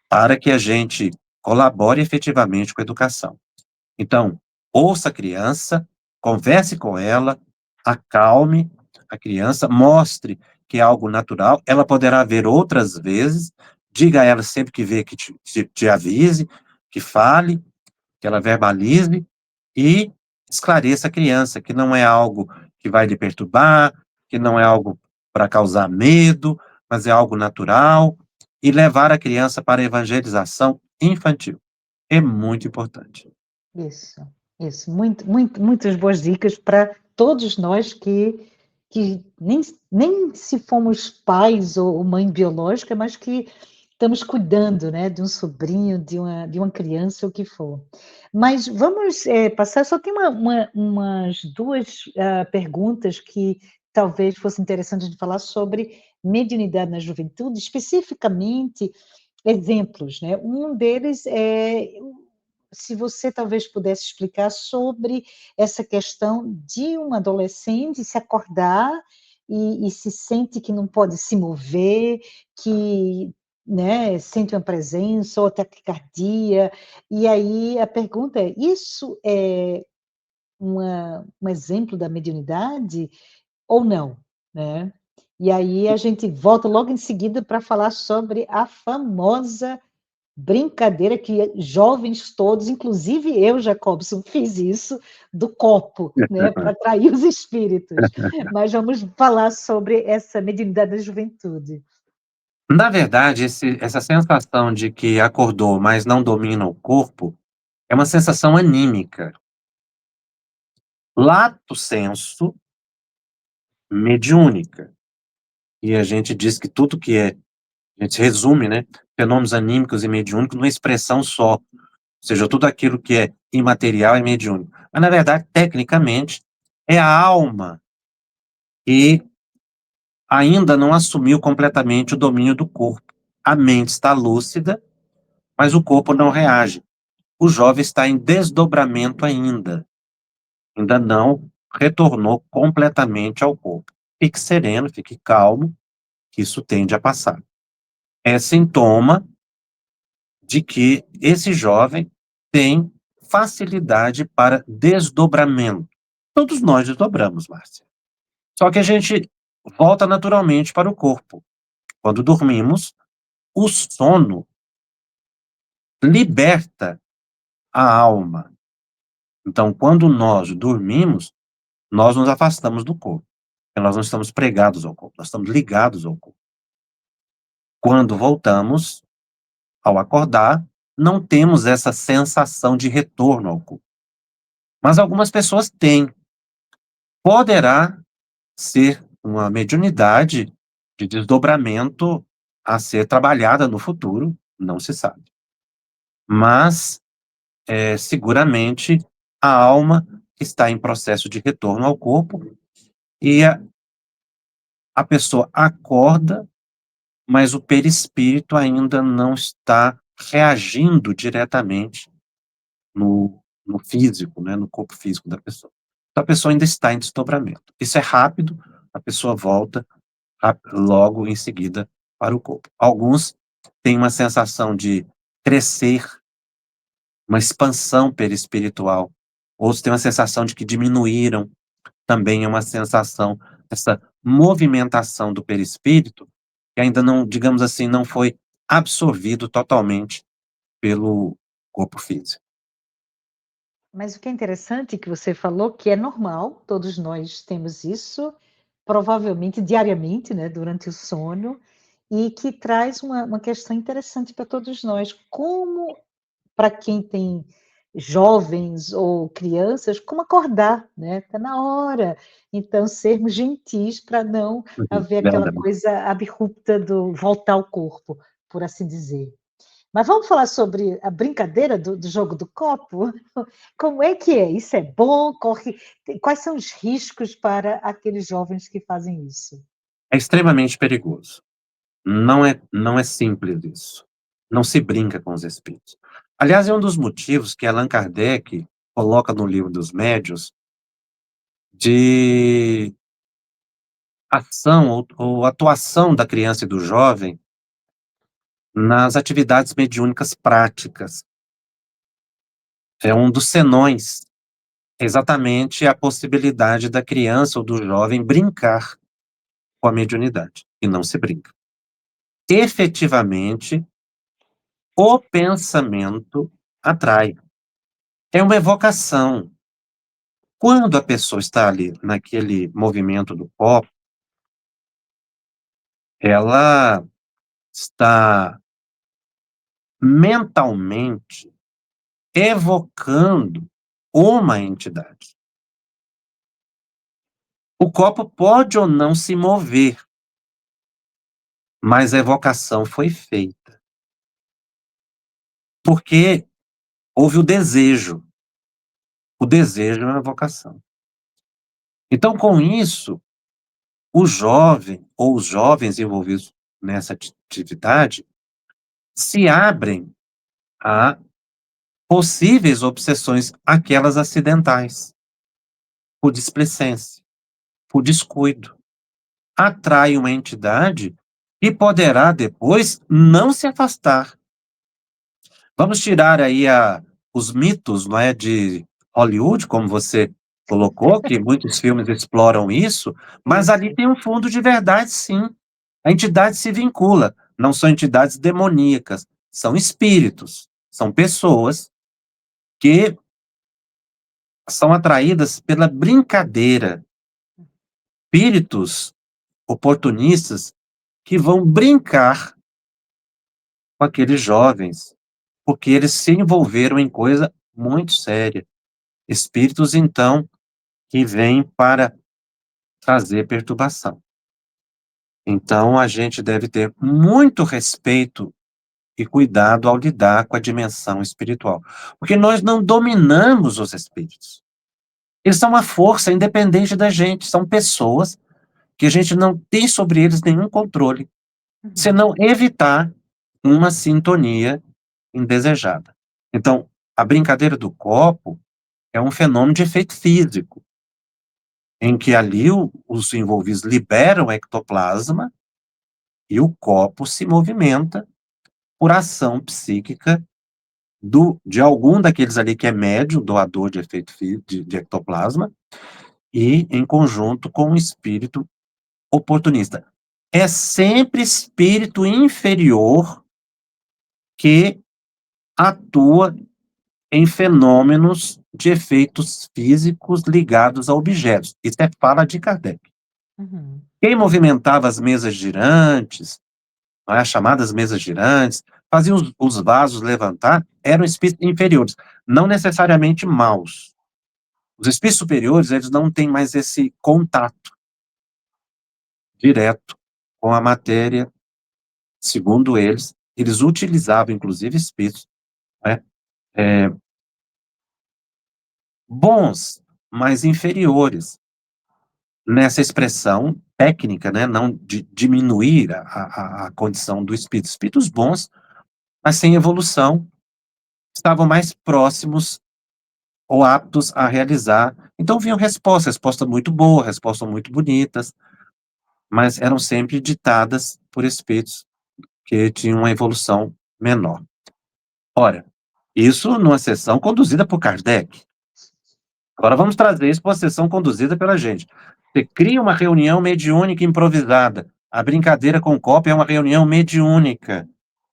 para que a gente colabore efetivamente com a educação. Então, ouça a criança, converse com ela, acalme a criança, mostre que é algo natural, ela poderá ver outras vezes, diga a ela sempre que vê que te avise, que fale, que ela verbalize e esclareça a criança que não é algo que vai lhe perturbar, que não é algo para causar medo, mas é algo natural, e levar a criança para a evangelização infantil. É muito importante. Isso, isso. Muitas boas dicas para todos nós que nem se fomos pais ou mãe biológica, mas que estamos cuidando, né, de um sobrinho, de uma criança, o que for. Mas vamos passar, só tem umas duas perguntas que talvez fosse interessante de falar sobre mediunidade na juventude, especificamente exemplos, né? Um deles é se você talvez pudesse explicar sobre essa questão de um adolescente se acordar e se sente que não pode se mover, que, né, sente uma presença ou taquicardia, e aí a pergunta é: isso é um exemplo da mediunidade ou não, né? E aí a gente volta logo em seguida para falar sobre a famosa brincadeira que jovens todos, inclusive eu, Jacobson, fiz isso do copo, né, para atrair os espíritos. Mas vamos falar sobre essa mediunidade da juventude. Na verdade, essa sensação de que acordou, mas não domina o corpo, é uma sensação anímica. Lato sensu, mediúnica. E a gente diz que tudo que a gente resume, né, fenômenos anímicos e mediúnicos numa expressão só, ou seja, tudo aquilo que é imaterial é mediúnico. Mas, na verdade, tecnicamente, é a alma que ainda não assumiu completamente o domínio do corpo. A mente está lúcida, mas o corpo não reage. O jovem está em desdobramento ainda não retornou completamente ao corpo. Fique sereno, fique calmo, que isso tende a passar. É sintoma de que esse jovem tem facilidade para desdobramento. Todos nós desdobramos, Márcia. Só que a gente volta naturalmente para o corpo. Quando dormimos, o sono liberta a alma. Então, quando nós dormimos, nós nos afastamos do corpo. Porque nós não estamos pregados ao corpo, nós estamos ligados ao corpo. Quando voltamos, ao acordar, não temos essa sensação de retorno ao corpo. Mas algumas pessoas têm. Poderá ser uma mediunidade de desdobramento a ser trabalhada no futuro, não se sabe. Mas, seguramente, a alma está em processo de retorno ao corpo e a pessoa acorda, mas o perispírito ainda não está reagindo diretamente no físico, né, no corpo físico da pessoa. Então a pessoa ainda está em desdobramento. Isso é rápido, a pessoa volta logo em seguida para o corpo. Alguns têm uma sensação de crescer, uma expansão perispiritual. Outros têm uma sensação de que diminuíram, também é uma sensação, essa movimentação do perispírito, que ainda não, digamos assim, não foi absorvido totalmente pelo corpo físico. Mas o que é interessante que você falou, que é normal, todos nós temos isso, provavelmente diariamente, né, durante o sono, e que traz uma questão interessante para todos nós. Como, para quem tem jovens ou crianças, como acordar, né? Está na hora. Então, sermos gentis para não Uhum, haver aquela verdade. coisa abrupta do voltar ao corpo, por assim dizer. Mas vamos falar sobre a brincadeira do jogo do copo? Como é que é? Isso é bom? Quais são os riscos para aqueles jovens que fazem isso? É extremamente perigoso. Não é simples isso. Não se brinca com os espíritos. Aliás, é um dos motivos que Allan Kardec coloca no Livro dos Médiuns de ação ou atuação da criança e do jovem nas atividades mediúnicas práticas. É um dos senões, exatamente a possibilidade da criança ou do jovem brincar com a mediunidade, e não se brinca. Efetivamente, o pensamento atrai. É uma evocação. Quando a pessoa está ali naquele movimento do copo, ela está mentalmente evocando uma entidade. O copo pode ou não se mover, mas a evocação foi feita. Porque houve o desejo. O desejo é uma evocação. Então, com isso, o jovem ou os jovens envolvidos nessa atividade se abrem a possíveis obsessões, aquelas acidentais, por displicência, por descuido. Atrai uma entidade e poderá depois não se afastar. Vamos tirar aí os mitos, não é, de Hollywood, como você colocou, que muitos filmes exploram isso, mas ali Isso. tem um fundo de verdade, sim. A entidade se vincula, não são entidades demoníacas, são espíritos, são pessoas que são atraídas pela brincadeira, espíritos oportunistas que vão brincar com aqueles jovens, porque eles se envolveram em coisa muito séria. Espíritos, então, que vêm para trazer perturbação. Então, a gente deve ter muito respeito e cuidado ao lidar com a dimensão espiritual, porque nós não dominamos os espíritos. Eles são uma força independente da gente, são pessoas que a gente não tem sobre eles nenhum controle, Uhum, senão evitar uma sintonia indesejada. Então, a brincadeira do copo é um fenômeno de efeito físico, em que ali os envolvidos liberam ectoplasma e o copo se movimenta por ação psíquica de algum daqueles ali que é médium, doador de efeito de ectoplasma, e em conjunto com o espírito oportunista. É sempre espírito inferior que atua em fenômenos de efeitos físicos ligados a objetos. Isso é fala de Kardec. uhum. Quem movimentava as mesas girantes, não é, as chamadas mesas girantes, faziam os vasos levantar, eram espíritos inferiores, não necessariamente maus. Os espíritos superiores, eles não têm mais esse contato direto com a matéria, segundo eles utilizavam inclusive espíritos, né, bons, mas inferiores, nessa expressão técnica, né, não de diminuir a condição do espírito. Espíritos bons, mas sem evolução, estavam mais próximos ou aptos a realizar. Então vinham respostas muito boas, respostas muito bonitas, mas eram sempre ditadas por espíritos que tinham uma evolução menor. Ora, isso numa sessão conduzida por Kardec. Agora vamos trazer isso para uma sessão conduzida pela gente. Você cria uma reunião mediúnica improvisada. A brincadeira com o copo é uma reunião mediúnica,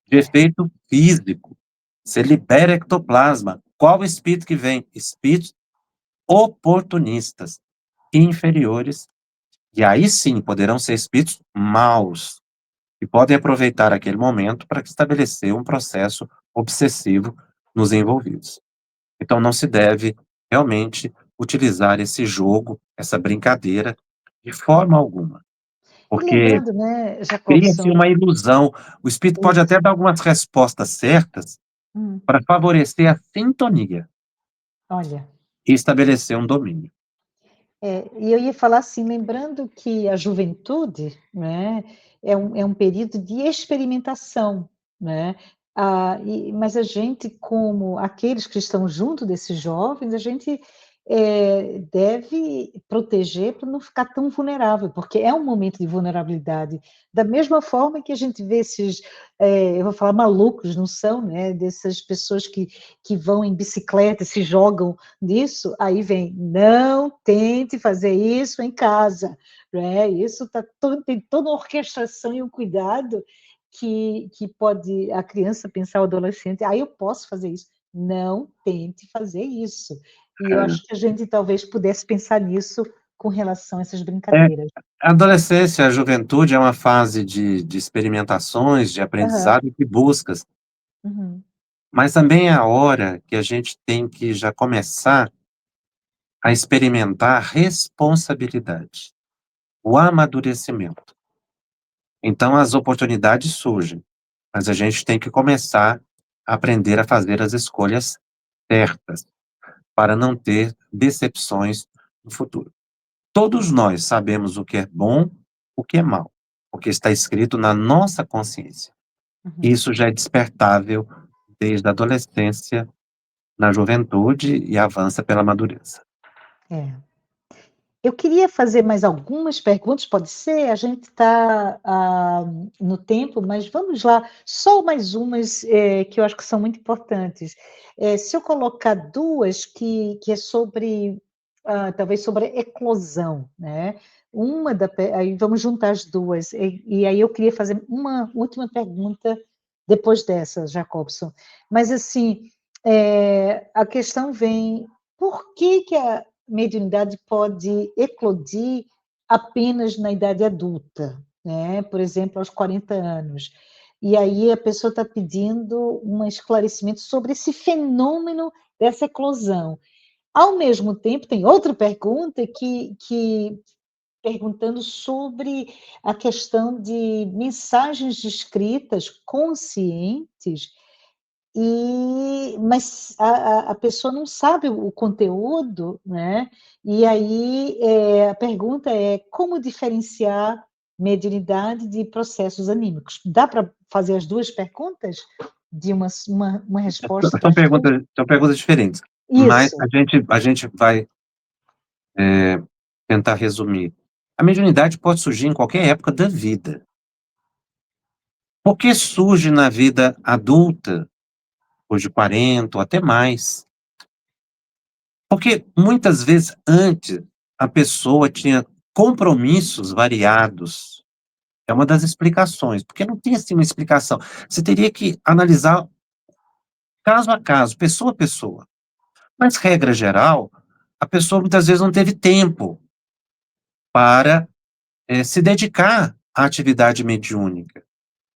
de É. efeito físico. Você libera ectoplasma. Qual o espírito que vem? Espíritos oportunistas, inferiores, e aí sim poderão ser espíritos maus, que podem aproveitar aquele momento para estabelecer um processo obsessivo nos envolvidos. Então não se deve realmente utilizar esse jogo, essa brincadeira, de forma alguma, E porque lembrando, né, cria-se Jacobson, uma ilusão. O espírito pode isso. até dar algumas respostas certas Hum, para favorecer a sintonia olha. e estabelecer um domínio. E eu ia falar assim, lembrando que a juventude, né, é um período de experimentação, né, mas a gente, como aqueles que estão junto desses jovens, a gente, deve proteger para não ficar tão vulnerável, porque é um momento de vulnerabilidade. Da mesma forma que a gente vê esses, eu vou falar malucos, não são, né, dessas pessoas que vão em bicicleta, se jogam disso, aí vem, não tente fazer isso em casa, né? Isso tem toda uma orquestração e um cuidado que pode a criança pensar, o adolescente, eu posso fazer isso. Não tente fazer isso. E eu acho que a gente talvez pudesse pensar nisso com relação a essas É, brincadeiras. a adolescência, a juventude é uma fase de experimentações, de Aham, aprendizado e de buscas, uhum, mas também é a hora que a gente tem que já começar a experimentar a responsabilidade, o amadurecimento. Então as oportunidades surgem, mas a gente tem que começar a aprender a fazer as escolhas certas, para não ter decepções no futuro. Todos nós sabemos o que é bom, o que é mal, porque está escrito na nossa consciência. uhum. Isso já é despertável desde a adolescência, na juventude e avança pela madureza. É. Eu queria fazer mais algumas perguntas, pode ser? A gente está no tempo, mas vamos lá, só mais umas que eu acho que são muito importantes. Se eu colocar duas que é sobre, talvez sobre a eclosão, né? Aí vamos juntar as duas, e aí eu queria fazer uma última pergunta depois dessa, Jacobson. Mas, assim, a questão vem, por que que a mediunidade pode eclodir apenas na idade adulta, né? Por exemplo, aos 40 anos. E aí a pessoa está pedindo um esclarecimento sobre esse fenômeno dessa eclosão. Ao mesmo tempo, tem outra pergunta que perguntando sobre a questão de mensagens escritas conscientes, mas a pessoa não sabe o conteúdo, né? E aí a pergunta é como diferenciar mediunidade de processos anímicos? Dá para fazer as duas perguntas de uma resposta curta? São perguntas diferentes, mas Isso, a gente vai tentar resumir. A mediunidade pode surgir em qualquer época da vida. Por que surge na vida adulta, depois de 40 ou até mais? Porque muitas vezes antes a pessoa tinha compromissos variados. É uma das explicações, porque não tem assim uma explicação. Você teria que analisar caso a caso, pessoa a pessoa. Mas, regra geral, a pessoa muitas vezes não teve tempo para se dedicar à atividade mediúnica.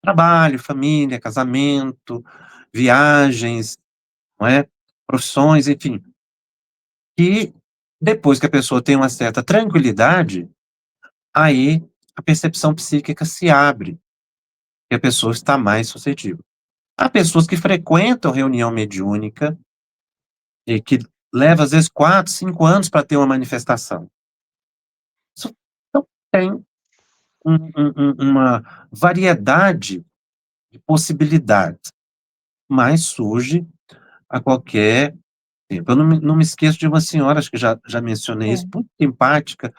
Trabalho, família, casamento, viagens, não é? Profissões, enfim. E depois que a pessoa tem uma certa tranquilidade, aí a percepção psíquica se abre e a pessoa está mais suscetível. Há pessoas que frequentam reunião mediúnica e que leva às vezes 4, 5 anos para ter uma manifestação. Isso não tem uma variedade de possibilidades, mas surge a qualquer tempo. Eu não me esqueço de uma senhora, acho que já mencionei isso, é, muito simpática,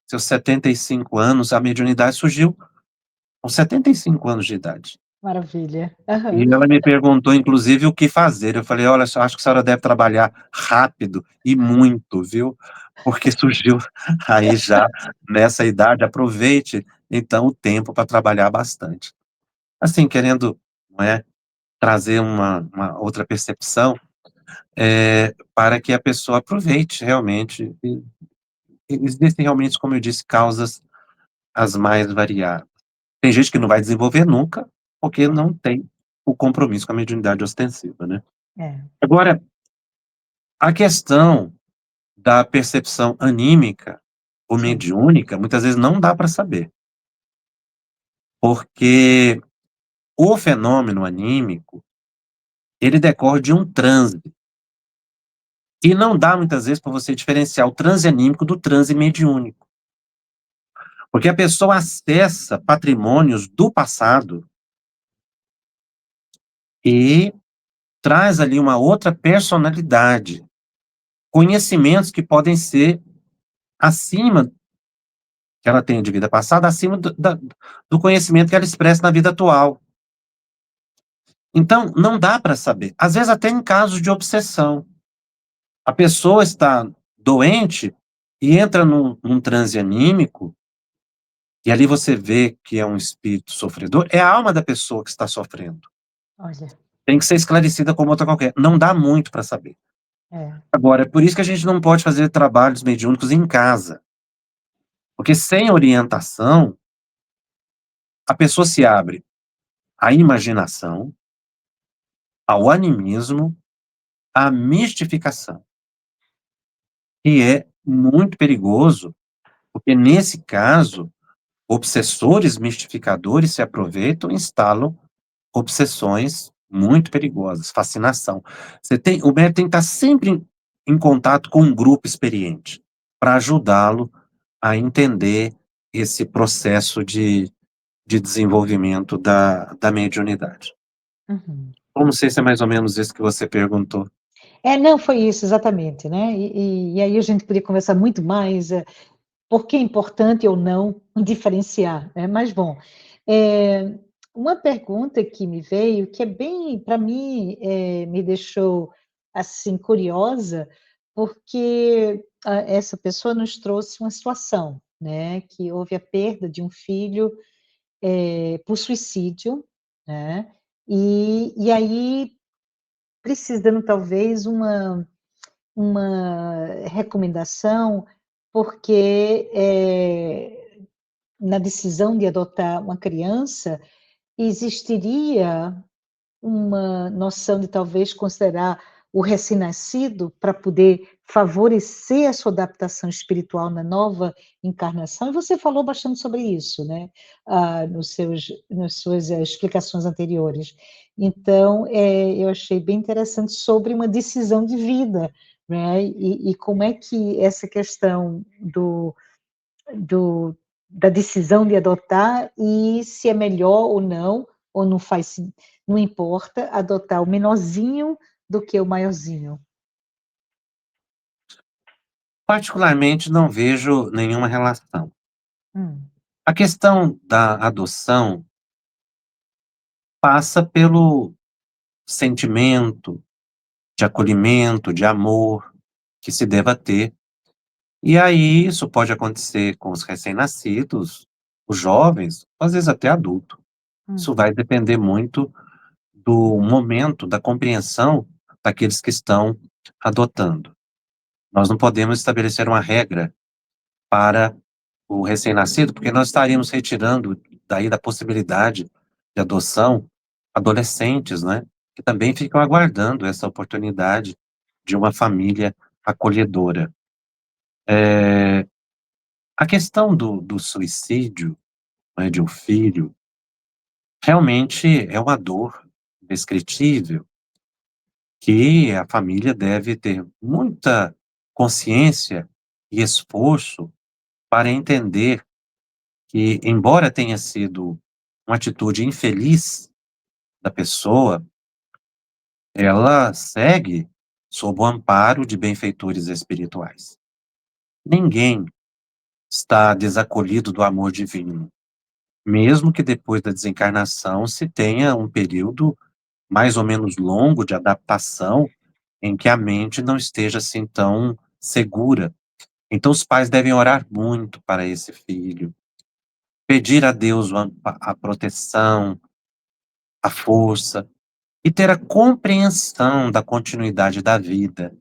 seus 75 anos, a mediunidade surgiu com 75 anos de idade. maravilha. E Aham. ela me perguntou, inclusive, o que fazer. Eu falei: "Olha, só acho que a senhora deve trabalhar rápido e muito, viu, porque surgiu aí já nessa idade, aproveite, então, o tempo para trabalhar bastante". Assim, querendo, não é, trazer uma outra percepção, para que a pessoa aproveite realmente e existem realmente, como eu disse, causas as mais variadas. Tem gente que não vai desenvolver nunca, porque É, não tem o compromisso com a mediunidade ostensiva, né. é, Agora, a questão da percepção anímica ou sim. mediúnica, muitas vezes não dá para saber, porque o fenômeno anímico, ele decorre de um transe, e não dá muitas vezes para você diferenciar o transe anímico do transe mediúnico, porque a pessoa acessa patrimônios do passado e traz ali uma outra personalidade, conhecimentos que podem ser acima que ela tem de vida passada, acima do conhecimento que ela expressa na vida atual. Então, não dá para saber. Às vezes, até em casos de obsessão. A pessoa está doente e entra num transe anímico, e ali você vê que é um espírito sofredor, é a alma da pessoa que está sofrendo. Olha, Tem que ser esclarecida como outra qualquer. Não dá muito para saber. é, Agora, é por isso que a gente não pode fazer trabalhos mediúnicos em casa, porque sem orientação, a pessoa se abre à imaginação, ao animismo, à mistificação. E é muito perigoso, porque nesse caso, obsessores mistificadores se aproveitam e instalam obsessões muito perigosas, fascinação. O médium tem que estar sempre em contato com um grupo experiente, para ajudá-lo a entender esse processo de desenvolvimento da mediunidade. uhum. Eu não sei se é mais ou menos isso que você perguntou. Não, foi isso, exatamente, né, e aí a gente podia conversar muito mais, por que é importante ou não diferenciar, né, mas bom, eh, uma pergunta que me veio, que é bem para mim, me deixou, assim, curiosa, porque, essa pessoa nos trouxe uma situação, né, que houve a perda de um filho, por suicídio, né, E aí, precisando talvez uma recomendação, porque na decisão de adotar uma criança, existiria uma noção de talvez considerar o recém-nascido para poder favorecer a sua adaptação espiritual na nova encarnação, e você falou bastante sobre isso, né, nas suas explicações anteriores. Então, eu achei bem interessante sobre uma decisão de vida, né, e como é que essa questão do da decisão de adotar e se é melhor ou não faz não importa adotar o menorzinho do que o maiorzinho. Particularmente, não vejo nenhuma relação. Hum, A questão da adoção passa pelo sentimento de acolhimento, de amor que se deva ter. E aí isso pode acontecer com os recém-nascidos, os jovens, às vezes até adulto. Isso hum, vai depender muito do momento, da compreensão daqueles que estão adotando. Nós não podemos estabelecer uma regra para o recém-nascido, porque nós estaríamos retirando daí da possibilidade de adoção adolescentes, né, que também ficam aguardando essa oportunidade de uma família acolhedora. A questão do suicídio, né, de um filho, realmente é uma dor indescritível, que a família deve ter muita consciência e esforço para entender que, embora tenha sido uma atitude infeliz da pessoa, ela segue sob o amparo de benfeitores espirituais. Ninguém está desacolhido do amor divino, mesmo que depois da desencarnação se tenha um período mais ou menos longo de adaptação, em que a mente não esteja assim tão segura. Então os pais devem orar muito para esse filho, pedir a Deus a proteção, a força, e ter a compreensão da continuidade da vida.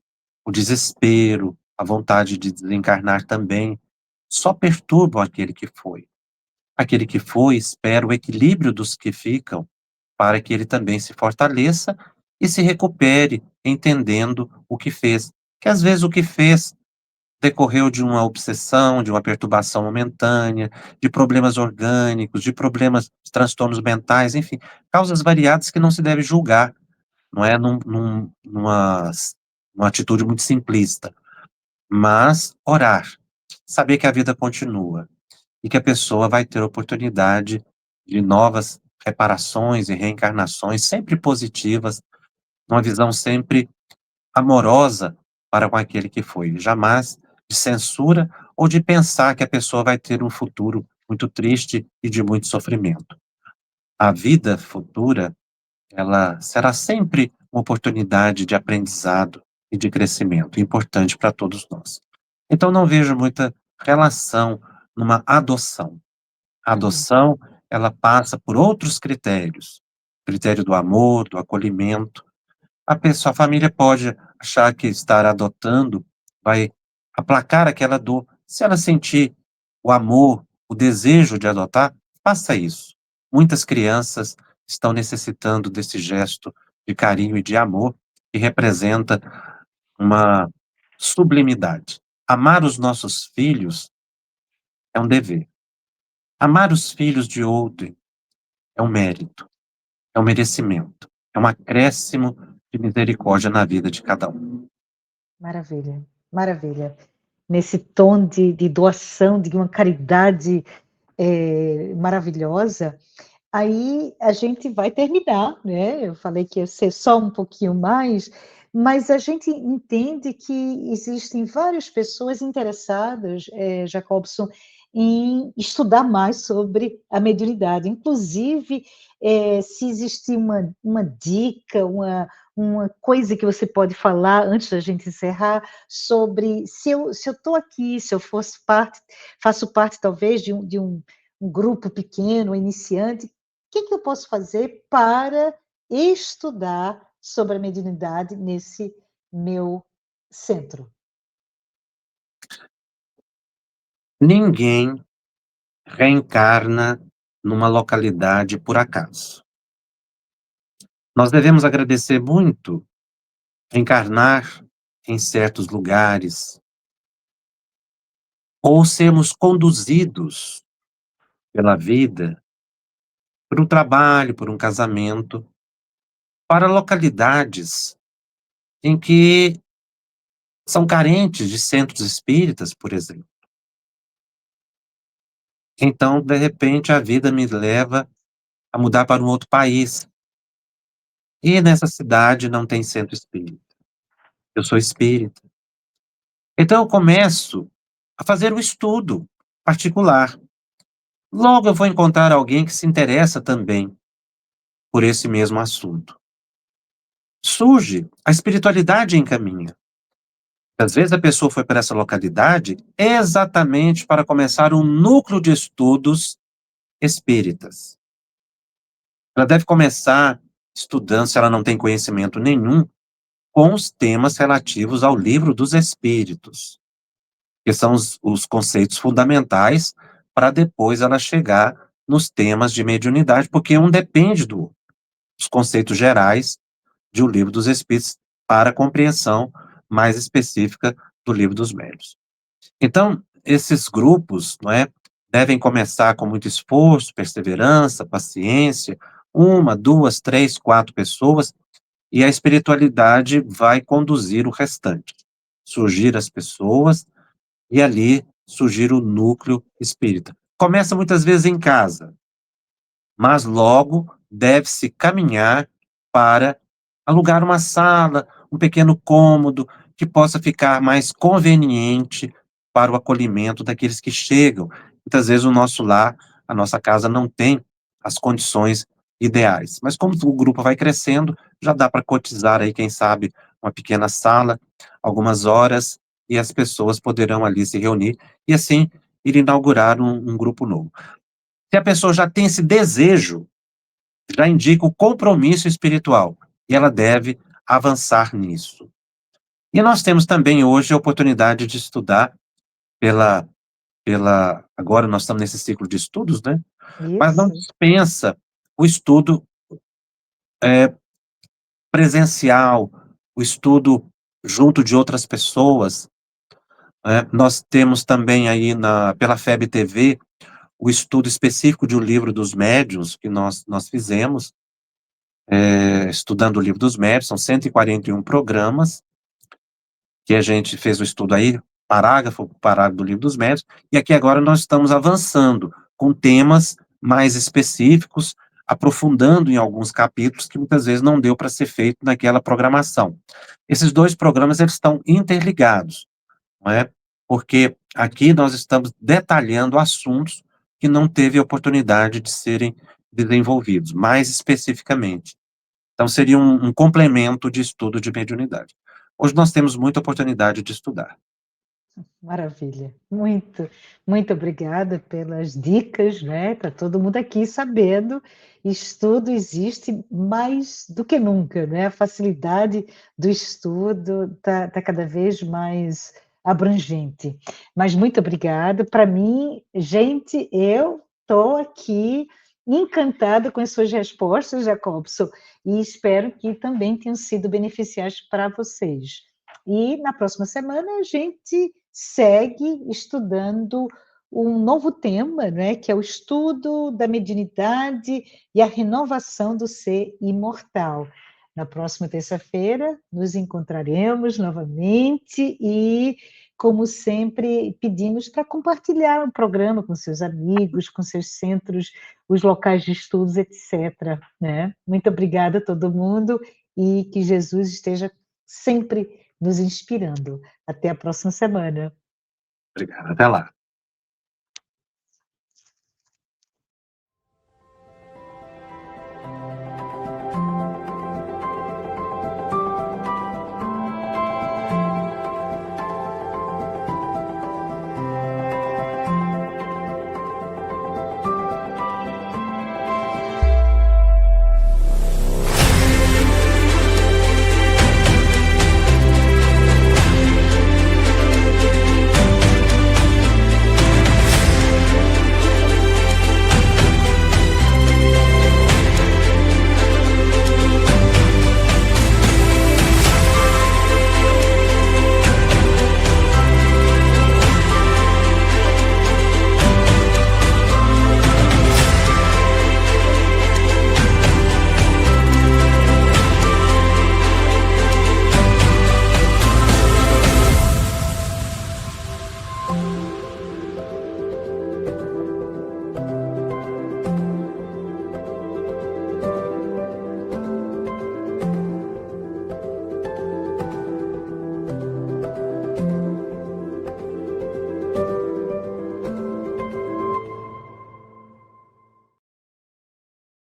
O desespero, a vontade de desencarnar também, só perturbam aquele que foi. Aquele que foi espera o equilíbrio dos que ficam, para que ele também se fortaleça e se recupere, entendendo o que fez. Que às vezes o que fez decorreu de uma obsessão, de uma perturbação momentânea, de problemas orgânicos, de problemas, de transtornos mentais, enfim, causas variadas que não se deve julgar, não é numa atitude muito simplista, mas orar, saber que a vida continua e que a pessoa vai ter oportunidade de novas reparações e reencarnações, sempre positivas, uma visão sempre amorosa para com aquele que foi, jamais de censura ou de pensar que a pessoa vai ter um futuro muito triste e de muito sofrimento. A vida futura, ela será sempre uma oportunidade de aprendizado e de crescimento, importante para todos nós. Então não vejo muita relação numa adoção. A uhum. adoção, ela passa por outros critérios, critério do amor, do acolhimento. A família pode achar que estar adotando vai aplacar aquela dor. Se ela sentir o amor, o desejo de adotar, faça isso. Muitas crianças estão necessitando desse gesto de carinho e de amor, que representa uma sublimidade. Amar os nossos filhos é um dever. Amar os filhos de outro é um mérito, é um merecimento, é um acréscimo de misericórdia na vida de cada um. Maravilha, maravilha. Nesse tom de doação, de uma caridade, maravilhosa. Aí a gente vai terminar, né, eu falei que ia ser só um pouquinho mais, mas a gente entende que existem várias pessoas interessadas, Jacobson, em estudar mais sobre a mediunidade, inclusive, se existir uma dica, uma coisa que você pode falar antes da gente encerrar, sobre se eu estou aqui, se eu faço parte talvez de um grupo pequeno, iniciante, que eu posso fazer para estudar sobre a mediunidade nesse meu centro? Ninguém reencarna numa localidade por acaso. Nós devemos agradecer muito encarnar em certos lugares ou sermos conduzidos pela vida, por um trabalho, por um casamento, para localidades em que são carentes de centros espíritas, por exemplo. Então, de repente, a vida me leva a mudar para um outro país. E nessa cidade não tem centro espírita. Eu sou espírita. Então eu começo a fazer um estudo particular. Logo eu vou encontrar alguém que se interessa também por esse mesmo assunto. Surge, a espiritualidade encaminha. Às vezes a pessoa foi para essa localidade exatamente para começar um núcleo de estudos espíritas. Ela deve começar estudando, se ela não tem conhecimento nenhum, com os temas relativos ao livro dos espíritos, que são os conceitos fundamentais para depois ela chegar nos temas de mediunidade, porque um depende dos conceitos gerais de O Livro dos Espíritos para a compreensão mais específica do Livro dos Médiuns. Então, esses grupos, não é, devem começar com muito esforço, perseverança, paciência, uma, duas, três, quatro pessoas, e a espiritualidade vai conduzir o restante. Surgir as pessoas e ali surgir o núcleo espírita. Começa muitas vezes em casa, mas logo deve-se caminhar para alugar uma sala, um pequeno cômodo, que possa ficar mais conveniente para o acolhimento daqueles que chegam. Muitas vezes o nosso lar, a nossa casa não tem as condições ideais, mas como o grupo vai crescendo, já dá para cotizar aí, quem sabe, uma pequena sala, algumas horas, e as pessoas poderão ali se reunir e assim ir inaugurar um grupo novo. Se a pessoa já tem esse desejo, já indica o compromisso espiritual, e ela deve avançar nisso. E nós temos também hoje a oportunidade de estudar pela agora nós estamos nesse ciclo de estudos, né, mas não Isso. dispensa o estudo, presencial, o estudo junto de outras pessoas, nós temos também aí pela FEB TV, o estudo específico de O Livro dos Médiuns, que nós fizemos, estudando o Livro dos Médiuns, são 141 programas, que a gente fez o estudo aí, parágrafo por parágrafo do Livro dos Médiuns, e aqui agora nós estamos avançando com temas mais específicos, aprofundando em alguns capítulos que muitas vezes não deu para ser feito naquela programação. Esses dois programas, eles estão interligados, não é? Porque aqui nós estamos detalhando assuntos que não teve oportunidade de serem desenvolvidos, mais especificamente. Então, seria um complemento de estudo de mediunidade. Hoje nós temos muita oportunidade de estudar. Maravilha. Muito obrigada pelas dicas, né, tá todo mundo aqui sabendo, estudo existe mais do que nunca, né, a facilidade do estudo tá cada vez mais abrangente. Mas muito obrigada, para mim, gente, eu estou aqui encantada com as suas respostas, Jacobson, e espero que também tenham sido beneficiais para vocês. E na próxima semana a gente segue estudando um novo tema, né, que é o estudo da mediunidade e a renovação do ser imortal. Na próxima terça-feira, nos encontraremos novamente e, como sempre, pedimos para compartilhar o programa com seus amigos, com seus centros, os locais de estudos, etc. Né? Muito obrigada a todo mundo e que Jesus esteja sempre nos inspirando. Até a próxima semana. Obrigado, até lá.